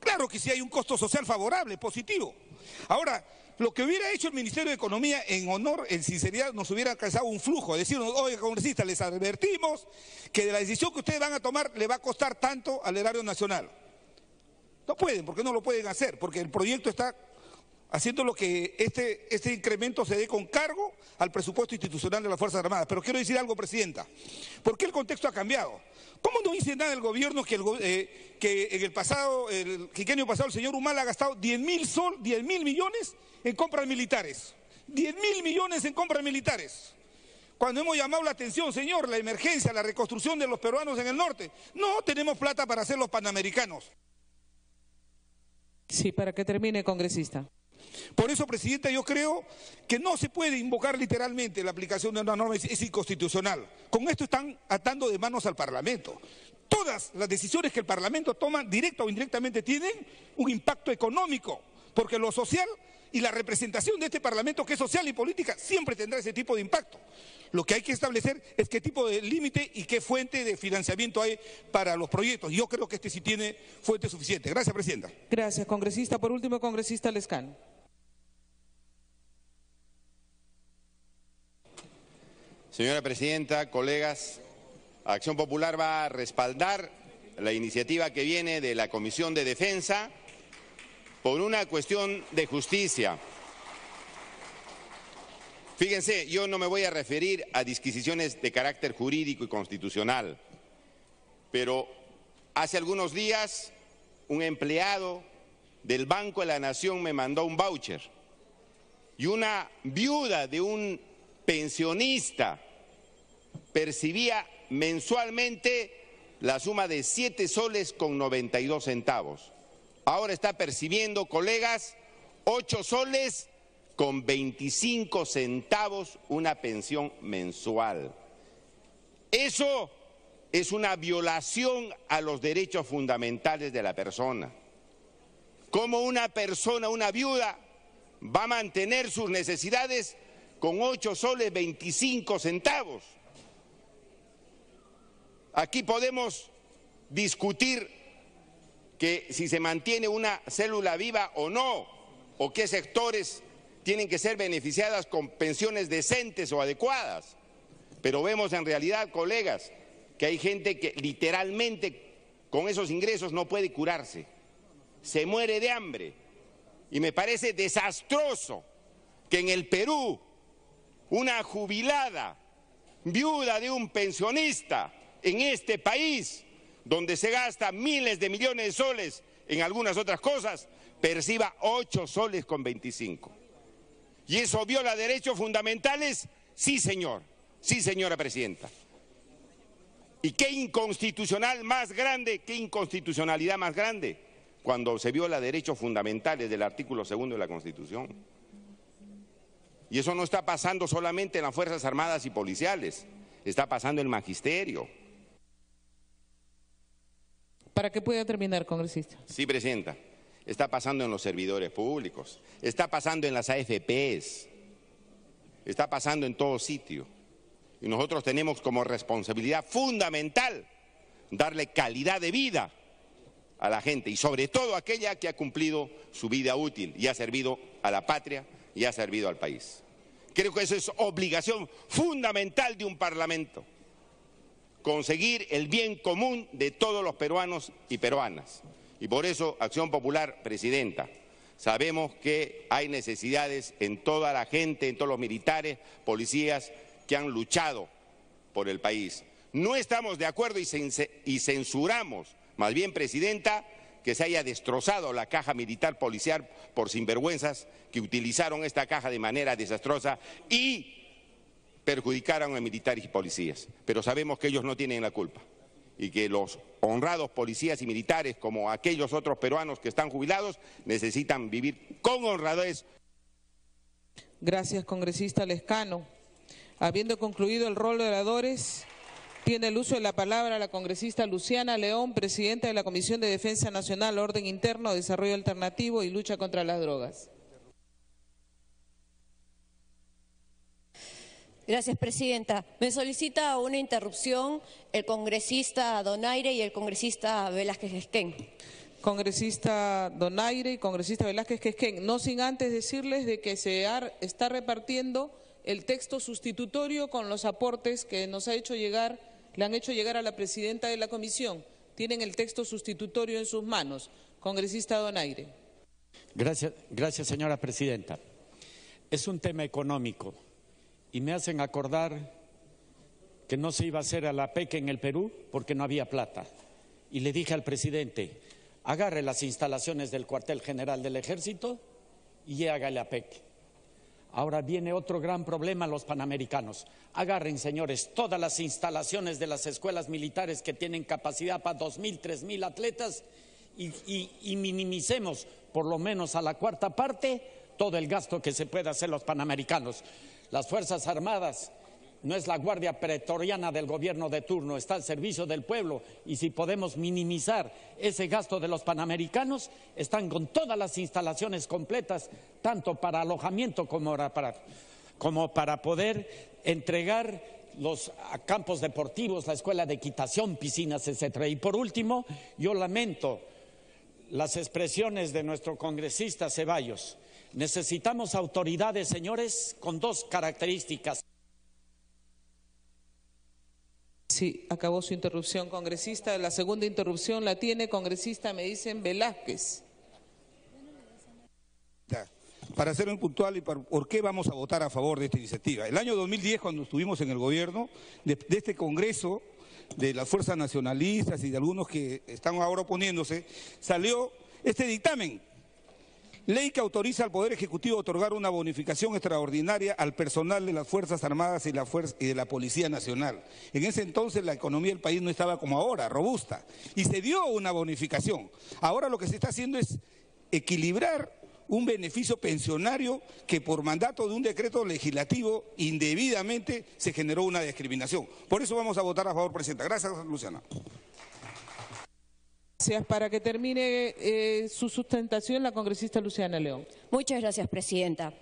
Claro que sí hay un costo social favorable, positivo. Ahora, lo que hubiera hecho el Ministerio de Economía en honor, en sinceridad, nos hubiera alcanzado un flujo, decirnos, oye, congresistas, les advertimos que de la decisión que ustedes van a tomar le va a costar tanto al erario nacional. No pueden, porque no lo pueden hacer, porque el proyecto está haciendo lo que este incremento se dé con cargo al presupuesto institucional de las Fuerzas Armadas. Pero quiero decir algo, Presidenta, ¿por qué el contexto ha cambiado? ¿Cómo no dice nada el gobierno que en el quinquenio pasado el señor Humala ha gastado 10.000 millones en compras militares? 10.000 millones en compras militares. Cuando hemos llamado la atención, señor, la emergencia, la reconstrucción de los peruanos en el norte, no tenemos plata para hacer los panamericanos. Sí, para que termine, congresista. Por eso, Presidenta, yo creo que no se puede invocar literalmente la aplicación de una norma, es inconstitucional. Con esto están atando de manos al Parlamento. Todas las decisiones que el Parlamento toma, directa o indirectamente, tienen un impacto económico, porque lo social y la representación de este Parlamento, que es social y política, siempre tendrá ese tipo de impacto. Lo que hay que establecer es qué tipo de límite y qué fuente de financiamiento hay para los proyectos. Yo creo que este sí tiene fuente suficiente. Gracias, Presidenta. Gracias, congresista. Por último, congresista Lescano. Señora Presidenta, colegas, Acción Popular va a respaldar la iniciativa que viene de la Comisión de Defensa por una cuestión de justicia. Fíjense, yo no me voy a referir a disquisiciones de carácter jurídico y constitucional, pero hace algunos días un empleado del Banco de la Nación me mandó un voucher y una viuda de un pensionista percibía mensualmente la suma de 7 soles con 92 centavos. Ahora está percibiendo, colegas, 8 soles con 25 centavos una pensión mensual. Eso es una violación a los derechos fundamentales de la persona. ¿Cómo una persona, una viuda, va a mantener sus necesidades con 8 soles 25 centavos? Aquí podemos discutir que si se mantiene una célula viva o no, o qué sectores tienen que ser beneficiadas con pensiones decentes o adecuadas. Pero vemos en realidad, colegas, que hay gente que literalmente con esos ingresos no puede curarse, se muere de hambre. Y me parece desastroso que en el Perú una jubilada, viuda de un pensionista, en este país, donde se gasta miles de millones de soles en algunas otras cosas, perciba 8 soles con 25. ¿Y eso viola derechos fundamentales? Sí, señor. Sí, señora Presidenta. ¿Y qué inconstitucional más grande, qué inconstitucionalidad más grande cuando se viola derechos fundamentales del artículo 2 de la Constitución? Y eso no está pasando solamente en las Fuerzas Armadas y Policiales, está pasando en el Magisterio. Para que pueda terminar, congresista. Sí, Presidenta. Está pasando en los servidores públicos, está pasando en las AFPs, está pasando en todo sitio. Y nosotros tenemos como responsabilidad fundamental darle calidad de vida a la gente y sobre todo a aquella que ha cumplido su vida útil y ha servido a la patria y ha servido al país. Creo que eso es obligación fundamental de un Parlamento, conseguir el bien común de todos los peruanos y peruanas. Y por eso, Acción Popular, Presidenta, sabemos que hay necesidades en toda la gente, en todos los militares, policías que han luchado por el país. No estamos de acuerdo y censuramos, más bien, Presidenta, que se haya destrozado la caja militar policial por sinvergüenzas que utilizaron esta caja de manera desastrosa y perjudicaron a militares y policías. Pero sabemos que ellos no tienen la culpa y que los honrados policías y militares, como aquellos otros peruanos que están jubilados, necesitan vivir con honradez. Gracias, congresista Lescano. Habiendo concluido el rol de oradores, Tiene el uso de la palabra la congresista Luciana León, presidenta de la Comisión de Defensa Nacional, Orden Interno, Desarrollo Alternativo y Lucha contra las Drogas. Gracias, presidenta. Me solicita una interrupción el congresista Donaire y el congresista Velázquez Esquén. Congresista Donaire y congresista Velázquez Esquén, no sin antes decirles de que se está repartiendo el texto sustitutorio con los aportes que nos ha hecho llegar, le han hecho llegar a la presidenta de la comisión. Tienen el texto sustitutorio en sus manos. Congresista Donaire. Gracias, señora presidenta. Es un tema económico y me hacen acordar que no se iba a hacer a la PEC en el Perú porque no había plata. Y le dije al presidente, agarre las instalaciones del cuartel general del Ejército y hágale a PEC. Ahora viene otro gran problema, los panamericanos. Agarren, señores, todas las instalaciones de las escuelas militares que tienen capacidad para 2.000, 3.000 atletas y minimicemos por lo menos a la cuarta parte todo el gasto que se puede hacer los panamericanos. Las Fuerzas Armadas no es la guardia pretoriana del gobierno de turno, está al servicio del pueblo y si podemos minimizar ese gasto de los panamericanos, están con todas las instalaciones completas, tanto para alojamiento como para poder entregar los campos deportivos, la escuela de equitación, piscinas, etcétera. Y por último, yo lamento las expresiones de nuestro congresista Ceballos. Necesitamos autoridades, señores, con dos características. Sí, acabó su interrupción, congresista. La segunda interrupción la tiene, congresista, me dicen Velázquez. Para ser muy puntual y por qué vamos a votar a favor de esta iniciativa. El año 2010, cuando estuvimos en el gobierno, de este Congreso, de las fuerzas nacionalistas y de algunos que están ahora oponiéndose, salió este dictamen. Ley que autoriza al Poder Ejecutivo a otorgar una bonificación extraordinaria al personal de las Fuerzas Armadas y de la Policía Nacional. En ese entonces la economía del país no estaba como ahora, robusta, y se dio una bonificación. Ahora lo que se está haciendo es equilibrar un beneficio pensionario que por mandato de un decreto legislativo indebidamente se generó una discriminación. Por eso vamos a votar a favor, presidenta. Gracias, Luciana. Gracias. Para que termine su sustentación, la congresista Luciana León. Muchas gracias, presidenta.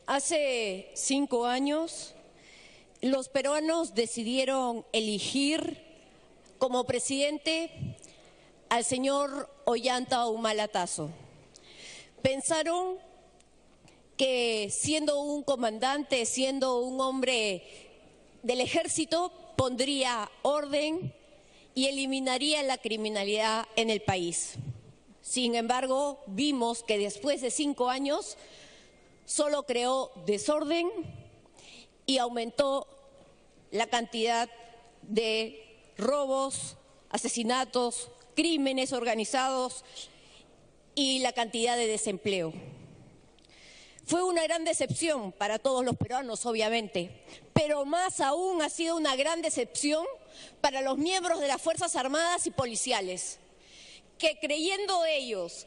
Hace 5 años, los peruanos decidieron elegir como presidente al señor Ollanta Humala. Pensaron que siendo un comandante, siendo un hombre del ejército, pondría orden y eliminaría la criminalidad en el país. Sin embargo, vimos que después de 5 años solo creó desorden y aumentó la cantidad de robos, asesinatos, crímenes organizados y la cantidad de desempleo. Fue una gran decepción para todos los peruanos, obviamente, pero más aún ha sido una gran decepción para los miembros de las Fuerzas Armadas y policiales, que creyendo ellos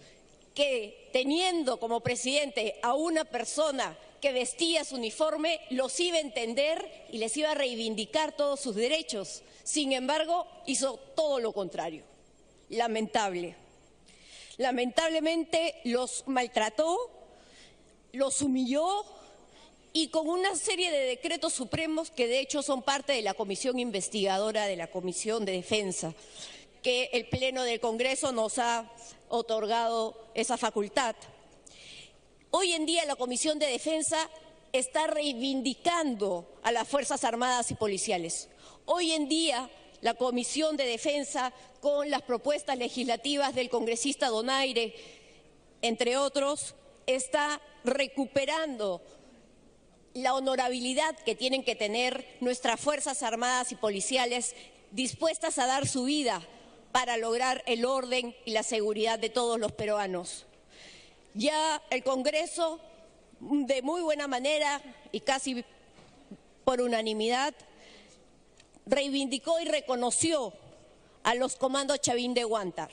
que teniendo como presidente a una persona que vestía su uniforme, los iba a entender y les iba a reivindicar todos sus derechos. Sin embargo, hizo todo lo contrario. Lamentable. Lamentablemente los maltrató, los humilló y con una serie de decretos supremos que de hecho son parte de la comisión investigadora de la Comisión de Defensa, que el Pleno del Congreso nos ha otorgado esa facultad. Hoy en día la Comisión de Defensa está reivindicando a las Fuerzas Armadas y Policiales. Hoy en día la Comisión de Defensa, con las propuestas legislativas del congresista Donaire, entre otros, está recuperando la honorabilidad que tienen que tener nuestras Fuerzas Armadas y Policiales, dispuestas a dar su vida para lograr el orden y la seguridad de todos los peruanos. Ya el Congreso, de muy buena manera y casi por unanimidad, reivindicó y reconoció a los comandos Chavín de Huántar.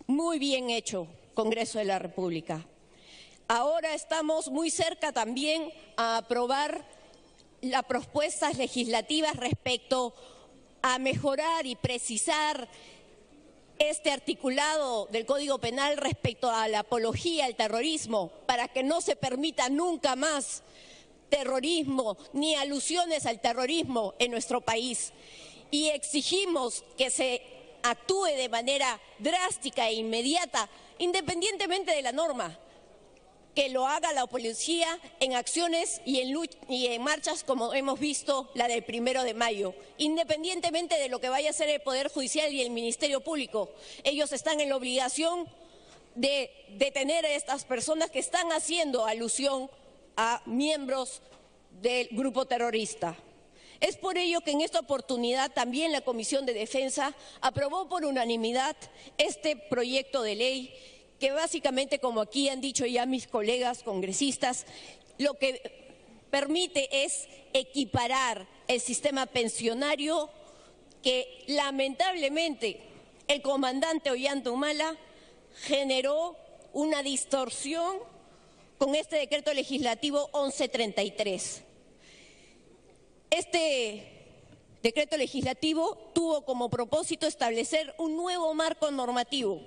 Muy bien hecho, Congreso de la República. Ahora estamos muy cerca también a aprobar las propuestas legislativas respecto a mejorar y precisar este articulado del Código Penal respecto a la apología al terrorismo, para que no se permita nunca más terrorismo ni alusiones al terrorismo en nuestro país. Y exigimos que se actúe de manera drástica e inmediata, independientemente de la norma, que lo haga la policía en acciones y en marchas como hemos visto la del 1 de mayo, independientemente de lo que vaya a hacer el Poder Judicial y el Ministerio Público. Ellos están en la obligación de detener a estas personas que están haciendo alusión a miembros del grupo terrorista. Es por ello que en esta oportunidad también la Comisión de Defensa aprobó por unanimidad este proyecto de ley que básicamente, como aquí han dicho ya mis colegas congresistas, lo que permite es equiparar el sistema pensionario que lamentablemente el comandante Ollanta Humala generó una distorsión con este decreto legislativo 1133. Este decreto legislativo tuvo como propósito establecer un nuevo marco normativo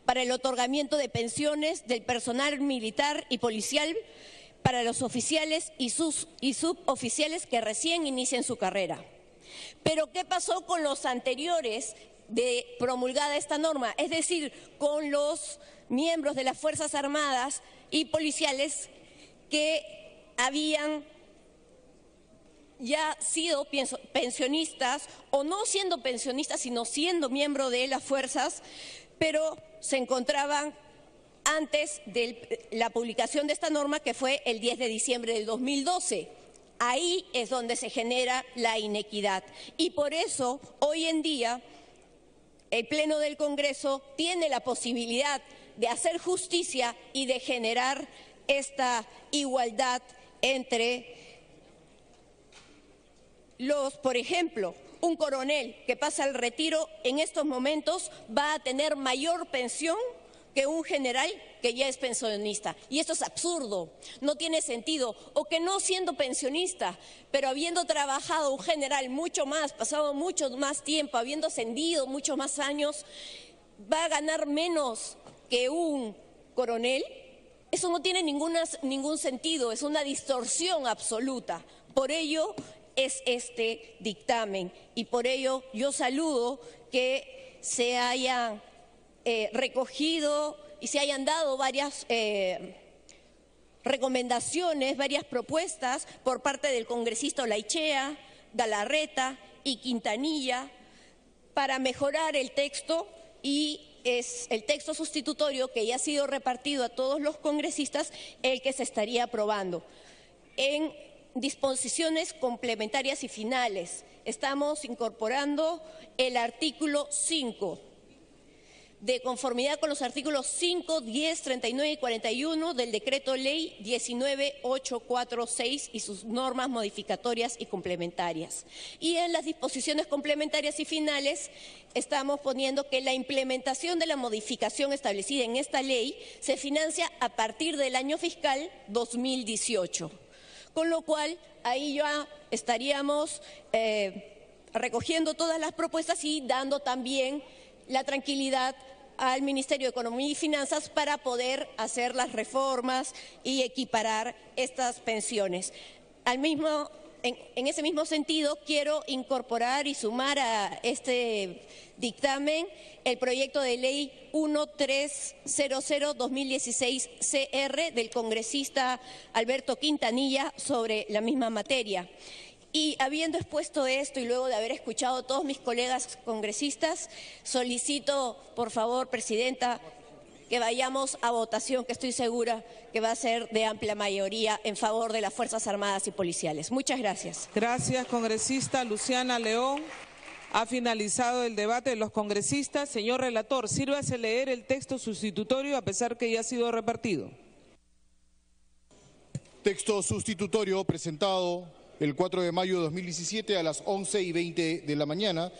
para el otorgamiento de pensiones del personal militar y policial para los oficiales y suboficiales que recién inician su carrera. Pero ¿qué pasó con los anteriores de promulgada esta norma? Es decir, con los miembros de las Fuerzas Armadas y policiales que habían ya sido pensionistas o no siendo pensionistas, sino siendo miembro de las fuerzas, pero se encontraban antes de la publicación de esta norma, que fue el 10 de diciembre del 2012. Ahí es donde se genera la inequidad. Y por eso, hoy en día, el Pleno del Congreso tiene la posibilidad de hacer justicia y de generar esta igualdad entre por ejemplo, un coronel que pasa al retiro en estos momentos va a tener mayor pensión que un general que ya es pensionista. Y esto es absurdo, no tiene sentido. O que no siendo pensionista, pero habiendo trabajado un general mucho más, pasado mucho más tiempo, habiendo ascendido muchos más años, va a ganar menos que un coronel. Eso no tiene ningún sentido, es una distorsión absoluta. Por ello es este dictamen y por ello yo saludo que se hayan recogido y se hayan dado varias recomendaciones, varias propuestas por parte del congresista Olaichea, Galarreta y Quintanilla para mejorar el texto, y es el texto sustitutorio que ya ha sido repartido a todos los congresistas el que se estaría aprobando. En disposiciones complementarias y finales estamos incorporando el artículo 5, de conformidad con los artículos 5, 10, 39 y 41 del Decreto Ley 19846 y sus normas modificatorias y complementarias. Y en las disposiciones complementarias y finales estamos poniendo que la implementación de la modificación establecida en esta ley se financia a partir del año fiscal 2018. Con lo cual, ahí ya estaríamos recogiendo todas las propuestas y dando también la tranquilidad al Ministerio de Economía y Finanzas para poder hacer las reformas y equiparar estas pensiones. En ese mismo sentido, quiero incorporar y sumar a este dictamen el proyecto de ley 1300-2016 CR del congresista Alberto Quintanilla sobre la misma materia. Y habiendo expuesto esto y luego de haber escuchado a todos mis colegas congresistas, solicito, por favor, Presidenta, que vayamos a votación, que estoy segura que va a ser de amplia mayoría en favor de las Fuerzas Armadas y Policiales. Muchas gracias. Gracias, congresista Luciana León. Ha finalizado el debate de los congresistas. Señor relator, sírvase leer el texto sustitutorio a pesar que ya ha sido repartido. Texto sustitutorio presentado el 4 de mayo de 2017 a las 11:20 de la mañana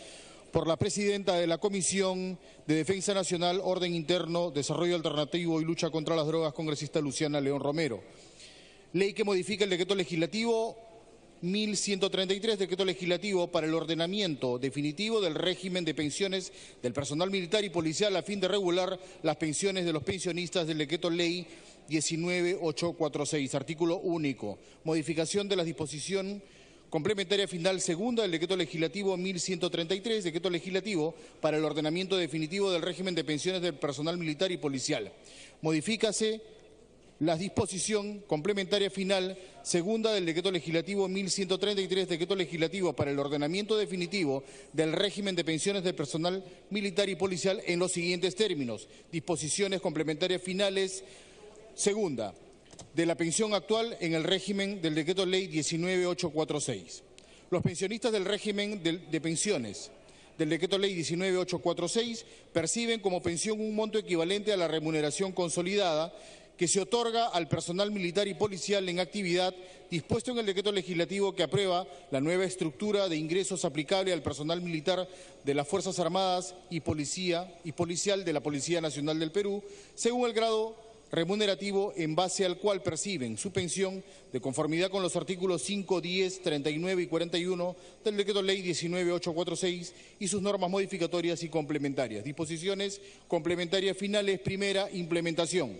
por la presidenta de la Comisión de Defensa Nacional, Orden Interno, Desarrollo Alternativo y Lucha contra las Drogas, congresista Luciana León Romero. Ley que modifica el decreto legislativo 1133, decreto legislativo para el ordenamiento definitivo del régimen de pensiones del personal militar y policial a fin de regular las pensiones de los pensionistas del decreto ley 19846, artículo único. Modificación de la disposición complementaria final segunda del decreto legislativo 1133, decreto legislativo para el ordenamiento definitivo del régimen de pensiones del personal militar y policial. Modifícase la disposición complementaria final segunda del decreto legislativo 1133, decreto legislativo para el ordenamiento definitivo del régimen de pensiones del personal militar y policial en los siguientes términos. Disposiciones complementarias finales segunda de la pensión actual en el régimen del decreto ley 19846. Los pensionistas del régimen de pensiones del decreto ley 19846 perciben como pensión un monto equivalente a la remuneración consolidada que se otorga al personal militar y policial en actividad dispuesto en el decreto legislativo que aprueba la nueva estructura de ingresos aplicable al personal militar de las Fuerzas Armadas y policial de la Policía Nacional del Perú, según el grado remunerativo en base al cual perciben su pensión de conformidad con los artículos 5, 10, 39 y 41 del decreto ley 19846 y sus normas modificatorias y complementarias. Disposiciones complementarias finales. Primera, implementación.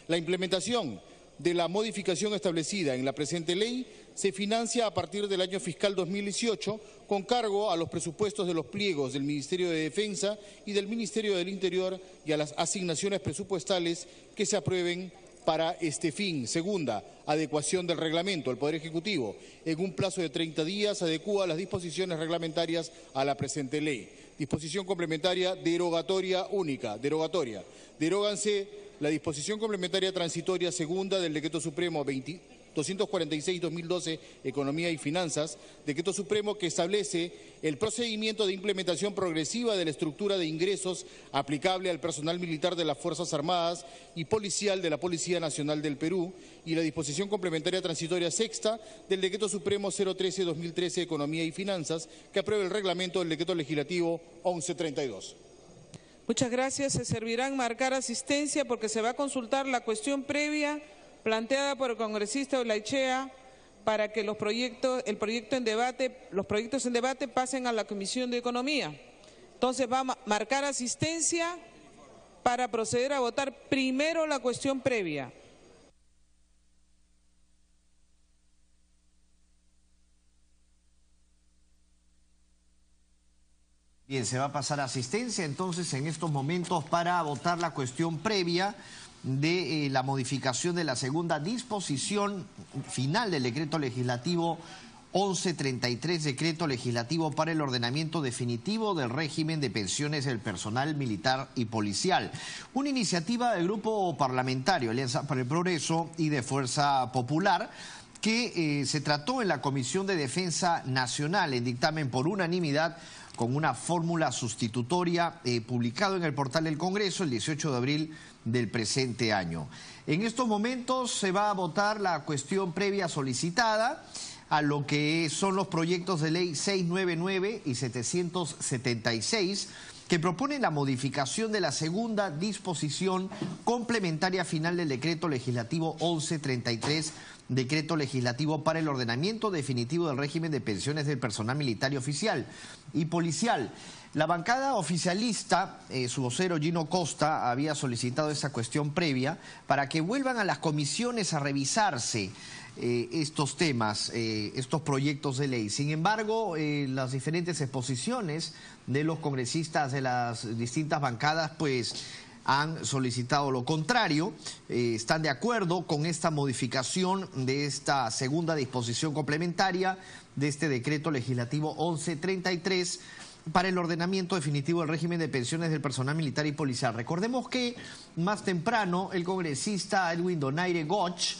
La implementación de la modificación establecida en la presente ley se financia a partir del año fiscal 2018 con cargo a los presupuestos de los pliegos del Ministerio de Defensa y del Ministerio del Interior y a las asignaciones presupuestales que se aprueben para este fin. Segunda, adecuación del reglamento. El Poder Ejecutivo, en un plazo de 30 días, adecúa las disposiciones reglamentarias a la presente ley. Disposición complementaria derogatoria única. Derogatoria. Deróganse la disposición complementaria transitoria segunda del Decreto Supremo 246-2012, Economía y Finanzas, Decreto Supremo que establece el procedimiento de implementación progresiva de la estructura de ingresos aplicable al personal militar de las Fuerzas Armadas y policial de la Policía Nacional del Perú, y la disposición complementaria transitoria sexta del Decreto Supremo 013-2013, Economía y Finanzas, que aprueba el reglamento del Decreto Legislativo 1132. Muchas gracias. Se servirán marcar asistencia porque se va a consultar la cuestión previa planteada por el congresista Olaichea para que los proyectos en debate pasen a la Comisión de Economía. Entonces va a marcar asistencia para proceder a votar primero la cuestión previa. Bien, se va a pasar asistencia entonces en estos momentos para votar la cuestión previa de la modificación de la segunda disposición final del decreto legislativo 1133, decreto legislativo para el ordenamiento definitivo del régimen de pensiones del personal militar y policial. Una iniciativa del Grupo Parlamentario Alianza para el Progreso y de Fuerza Popular que se trató en la Comisión de Defensa Nacional en dictamen por unanimidad con una fórmula sustitutoria publicado en el portal del Congreso el 18 de abril del presente año. En estos momentos se va a votar la cuestión previa solicitada a lo que son los proyectos de ley 699 y 776 que proponen la modificación de la segunda disposición complementaria final del decreto legislativo 1133, decreto legislativo para el ordenamiento definitivo del régimen de pensiones del personal militar y oficial y policial. La bancada oficialista, su vocero Gino Costa, había solicitado esa cuestión previa para que vuelvan a las comisiones a revisarse estos temas, estos proyectos de ley. Sin embargo, las diferentes exposiciones de los congresistas de las distintas bancadas, pues han solicitado lo contrario, están de acuerdo con esta modificación de esta segunda disposición complementaria de este decreto legislativo 1133 para el ordenamiento definitivo del régimen de pensiones del personal militar y policial. Recordemos que más temprano el congresista Edwin Donaire Goch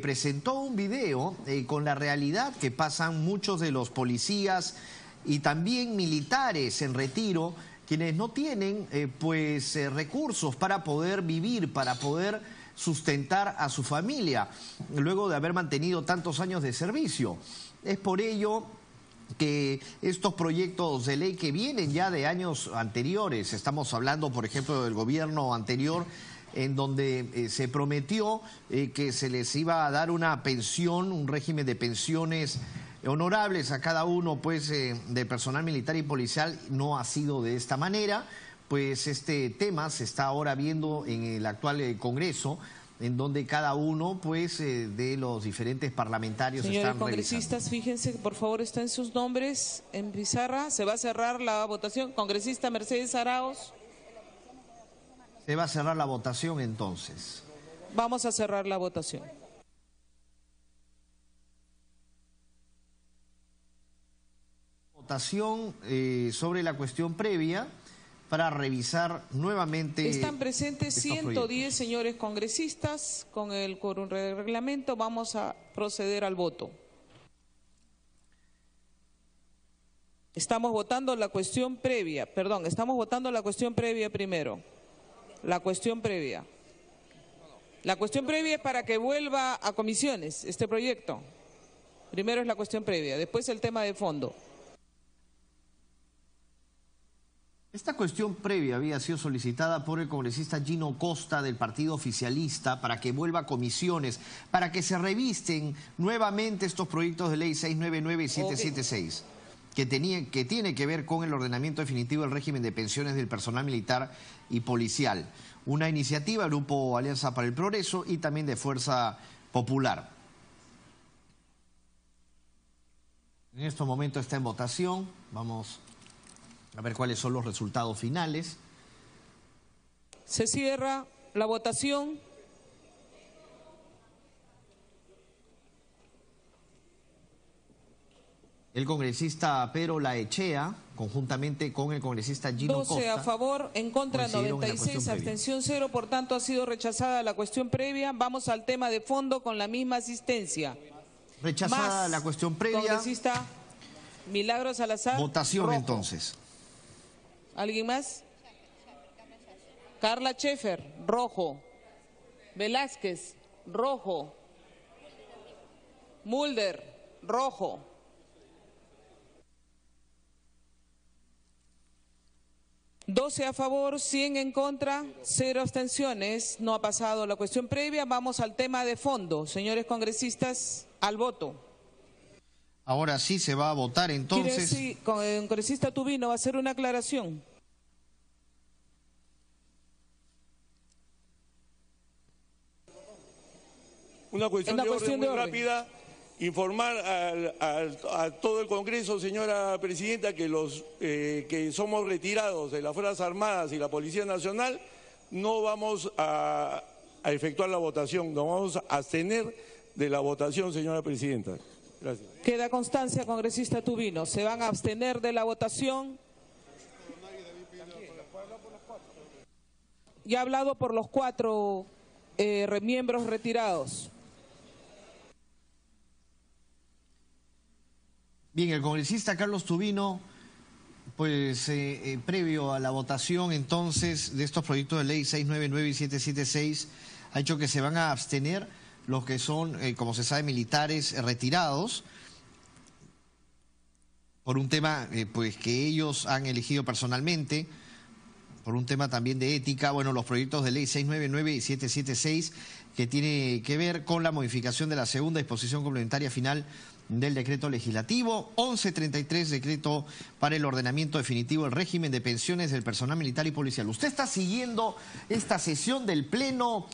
presentó un video con la realidad que pasan muchos de los policías y también militares en retiro, quienes no tienen recursos para poder vivir, para poder sustentar a su familia, luego de haber mantenido tantos años de servicio. Es por ello que estos proyectos de ley que vienen ya de años anteriores, estamos hablando por ejemplo del gobierno anterior, en donde se prometió que se les iba a dar una pensión, un régimen de pensiones honorables a cada uno pues de personal militar y policial. No ha sido de esta manera, pues este tema se está ahora viendo en el actual Congreso, en donde cada uno pues de los diferentes parlamentarios Señores están congresistas, fíjense, por favor, están sus nombres en pizarra. Se va a cerrar la votación. Congresista Mercedes Arauz. Se va a cerrar la votación entonces. Vamos a cerrar la votación. Votación sobre la cuestión previa para revisar nuevamente. Están presentes estos 110 proyectos. señores congresistas. Con el quórum de reglamento vamos a proceder al voto. Estamos votando la cuestión previa, estamos votando la cuestión previa primero. La cuestión previa. La cuestión previa es para que vuelva a comisiones este proyecto. Primero es la cuestión previa, después el tema de fondo. Esta cuestión previa había sido solicitada por el congresista Gino Costa del partido oficialista para que vuelva a comisiones, para que se revisten nuevamente estos proyectos de ley 699 y 776, que tiene que ver con el ordenamiento definitivo del régimen de pensiones del personal militar y policial. Una iniciativa del Grupo Alianza para el Progreso y también de Fuerza Popular. En estos momentos está en votación. Vamos a ver cuáles son los resultados finales. Se cierra la votación. El congresista Pedro Laechea, conjuntamente con el congresista Gino 12 Costa. a favor, en contra coincidieron en la 96, cuestión abstención 0, por tanto ha sido rechazada la cuestión previa. Vamos al tema de fondo con la misma asistencia. Rechazada la cuestión previa. Congresista Milagros Salazar. Votación rojo. entonces. ¿Alguien más? Carla Schaefer, rojo. Velázquez, rojo. Mulder, rojo. $12 a favor, 100 en contra, 0 abstenciones. No ha pasado la cuestión previa. Vamos al tema de fondo. Señores congresistas, al voto. Ahora sí se va a votar entonces. Sí, con el congresista Tubino va a hacer una aclaración. Una cuestión de orden muy rápida. Informar a todo el Congreso, señora Presidenta, que los que somos retirados de las Fuerzas Armadas y la Policía Nacional no vamos a efectuar la votación, nos vamos a abstener de la votación, señora Presidenta. Gracias. Queda constancia, congresista Tubino. Se van a abstener de la votación. Ya ha hablado por los 4 miembros retirados. Bien, el congresista Carlos Tubino, pues previo a la votación entonces de estos proyectos de ley 699 y 776, ha dicho que se van a abstener los que son, como se sabe, militares retirados, por un tema pues que ellos han elegido personalmente, por un tema también de ética. Bueno, los proyectos de ley 699 y 776, que tiene que ver con la modificación de la segunda disposición complementaria final del decreto legislativo, 1133, decreto para el ordenamiento definitivo del régimen de pensiones del personal militar y policial. Usted está siguiendo esta sesión del Pleno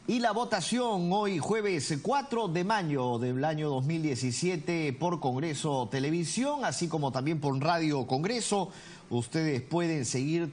y la votación hoy jueves 4 de mayo del año 2017 por Congreso Televisión, así como también por Radio Congreso. Ustedes pueden seguir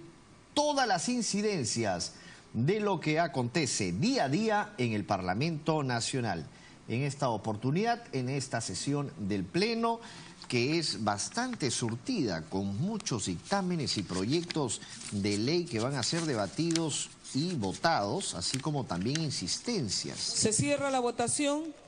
todas las incidencias de lo que acontece día a día en el Parlamento Nacional. En esta oportunidad, en esta sesión del Pleno, que es bastante surtida, con muchos dictámenes y proyectos de ley que van a ser debatidos y votados, así como también insistencias. Se cierra la votación.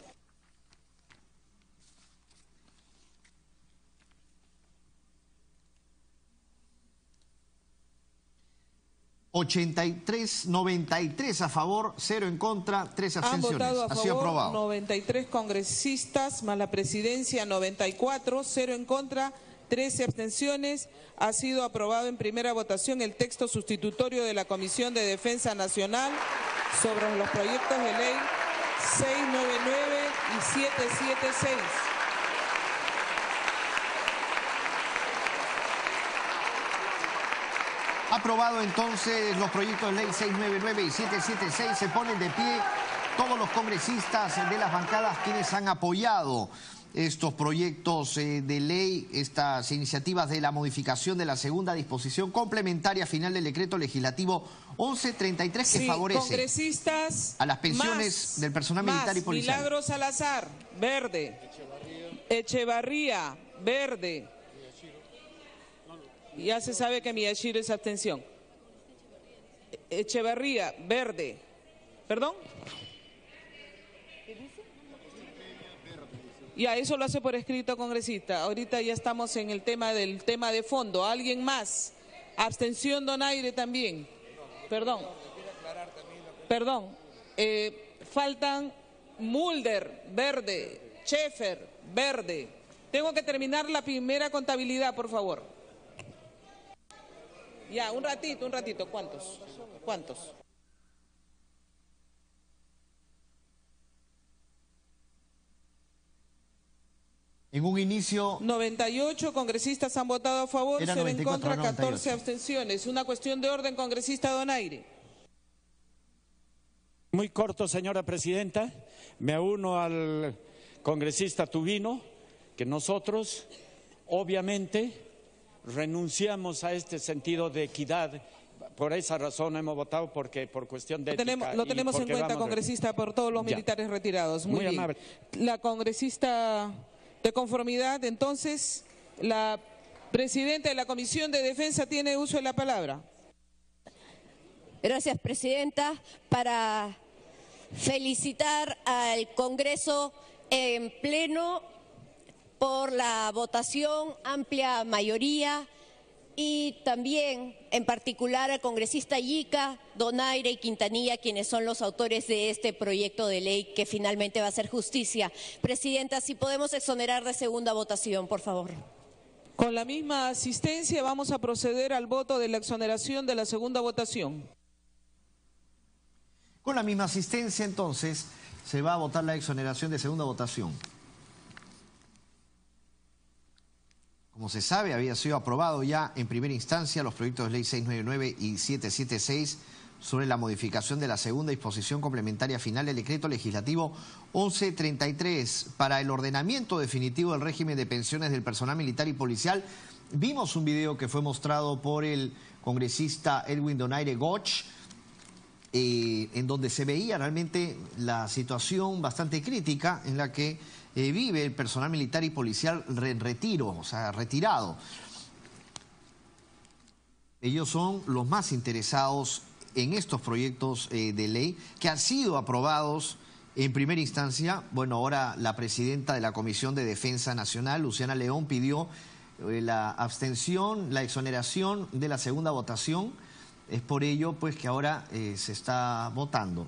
$93 a favor, 0 en contra, 3 abstenciones. Han votado a Ha sido favor aprobado. 93 congresistas, más la presidencia 94, 0 en contra, 13 abstenciones. Ha sido aprobado en primera votación el texto sustitutorio de la Comisión de Defensa Nacional sobre los proyectos de ley 699 y 776. Aprobado entonces los proyectos de ley 699 y 776. Se ponen de pie todos los congresistas de las bancadas quienes han apoyado estos proyectos de ley, estas iniciativas de la modificación de la segunda disposición complementaria final del decreto legislativo 1133 que favorece congresistas a las pensiones del personal militar y policial. Milagros Salazar, verde. Echevarría, verde. Ya se sabe que Miyashiro es abstención. Echevarría, verde. ¿Perdón? Ya, eso lo hace por escrito, congresista. Ahorita ya estamos en el tema de fondo. ¿Alguien más? Abstención, Donaire también. Perdón. Faltan Mulder, verde. Schaeffer, verde. Tengo que terminar la primera contabilidad, por favor. Ya, un ratito. ¿Cuántos? En un inicio... 98 congresistas han votado a favor, 0 en contra, 14 abstenciones. Una cuestión de orden, congresista Donaire. Muy corto, señora presidenta. Me uno al congresista Tubino, que nosotros, obviamente, renunciamos a este sentido de equidad. Por esa razón hemos votado, porque por cuestión de ética. Lo tenemos en cuenta, congresista, por todos los militares retirados. Muy bien. Amable. La congresista... De conformidad, entonces, la presidenta de la Comisión de Defensa tiene uso de la palabra. Gracias, presidenta. Para felicitar al Congreso en pleno por la votación, amplia mayoría, y también, en particular, al congresista Yica, Donaire y Quintanilla, quienes son los autores de este proyecto de ley que finalmente va a hacer justicia. Presidenta, si podemos exonerar de segunda votación, por favor. Con la misma asistencia vamos a proceder al voto de la exoneración de la segunda votación. Con la misma asistencia, entonces, se va a votar la exoneración de segunda votación. Como se sabe, había sido aprobado ya en primera instancia los proyectos de ley 699 y 776 sobre la modificación de la segunda disposición complementaria final del decreto legislativo 1133 para el ordenamiento definitivo del régimen de pensiones del personal militar y policial. Vimos un video que fue mostrado por el congresista Edwin Donaire Goch, en donde se veía realmente la situación bastante crítica en la que vive el personal militar y policial en retiro, o sea, retirado. Ellos son los más interesados en estos proyectos de ley que han sido aprobados en primera instancia. Bueno, ahora la presidenta de la Comisión de Defensa Nacional, Luciana León, pidió la abstención, la exoneración de la segunda votación. Es por ello pues que ahora se está votando.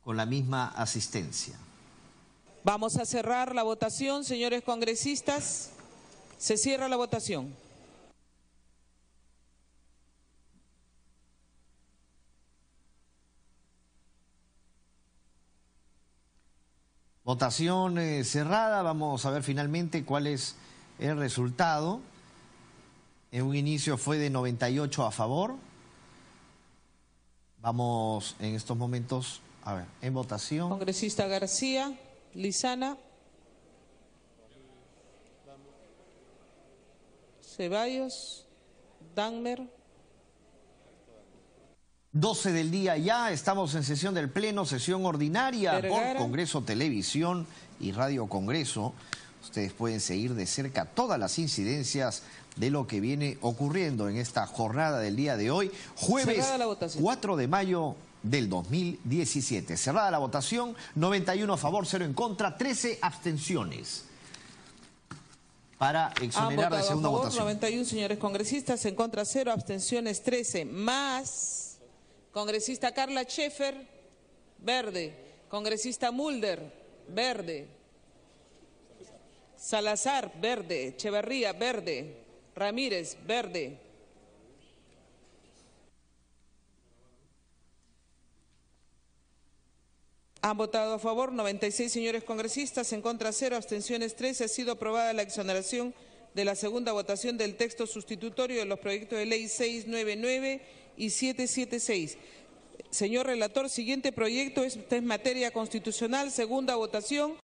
Con la misma asistencia. Vamos a cerrar la votación, señores congresistas. Se cierra la votación. Votación cerrada. Vamos a ver finalmente cuál es el resultado. En un inicio fue de 98 a favor. Vamos en estos momentos... A ver, en votación. Congresista García, Lizana, Ceballos, Dahmer. 12 del día ya, estamos en sesión del Pleno, sesión ordinaria Vergara. por Congreso Televisión y Radio Congreso. Ustedes pueden seguir de cerca todas las incidencias de lo que viene ocurriendo en esta jornada del día de hoy, jueves 4 de mayo del 2017. Cerrada la votación, 91 a favor, 0 en contra, 13 abstenciones para exonerar de segunda votación. 91 señores congresistas, en contra 0, abstenciones 13, más congresista Carla Schaeffer, verde, congresista Mulder, verde, Salazar, verde. Echeverría, verde. Ramírez, verde. Han votado a favor 96 señores congresistas, en contra 0, abstenciones 13. Ha sido aprobada la exoneración de la segunda votación del texto sustitutorio de los proyectos de ley 699 y 776. Señor relator, siguiente proyecto, esta es materia constitucional, segunda votación.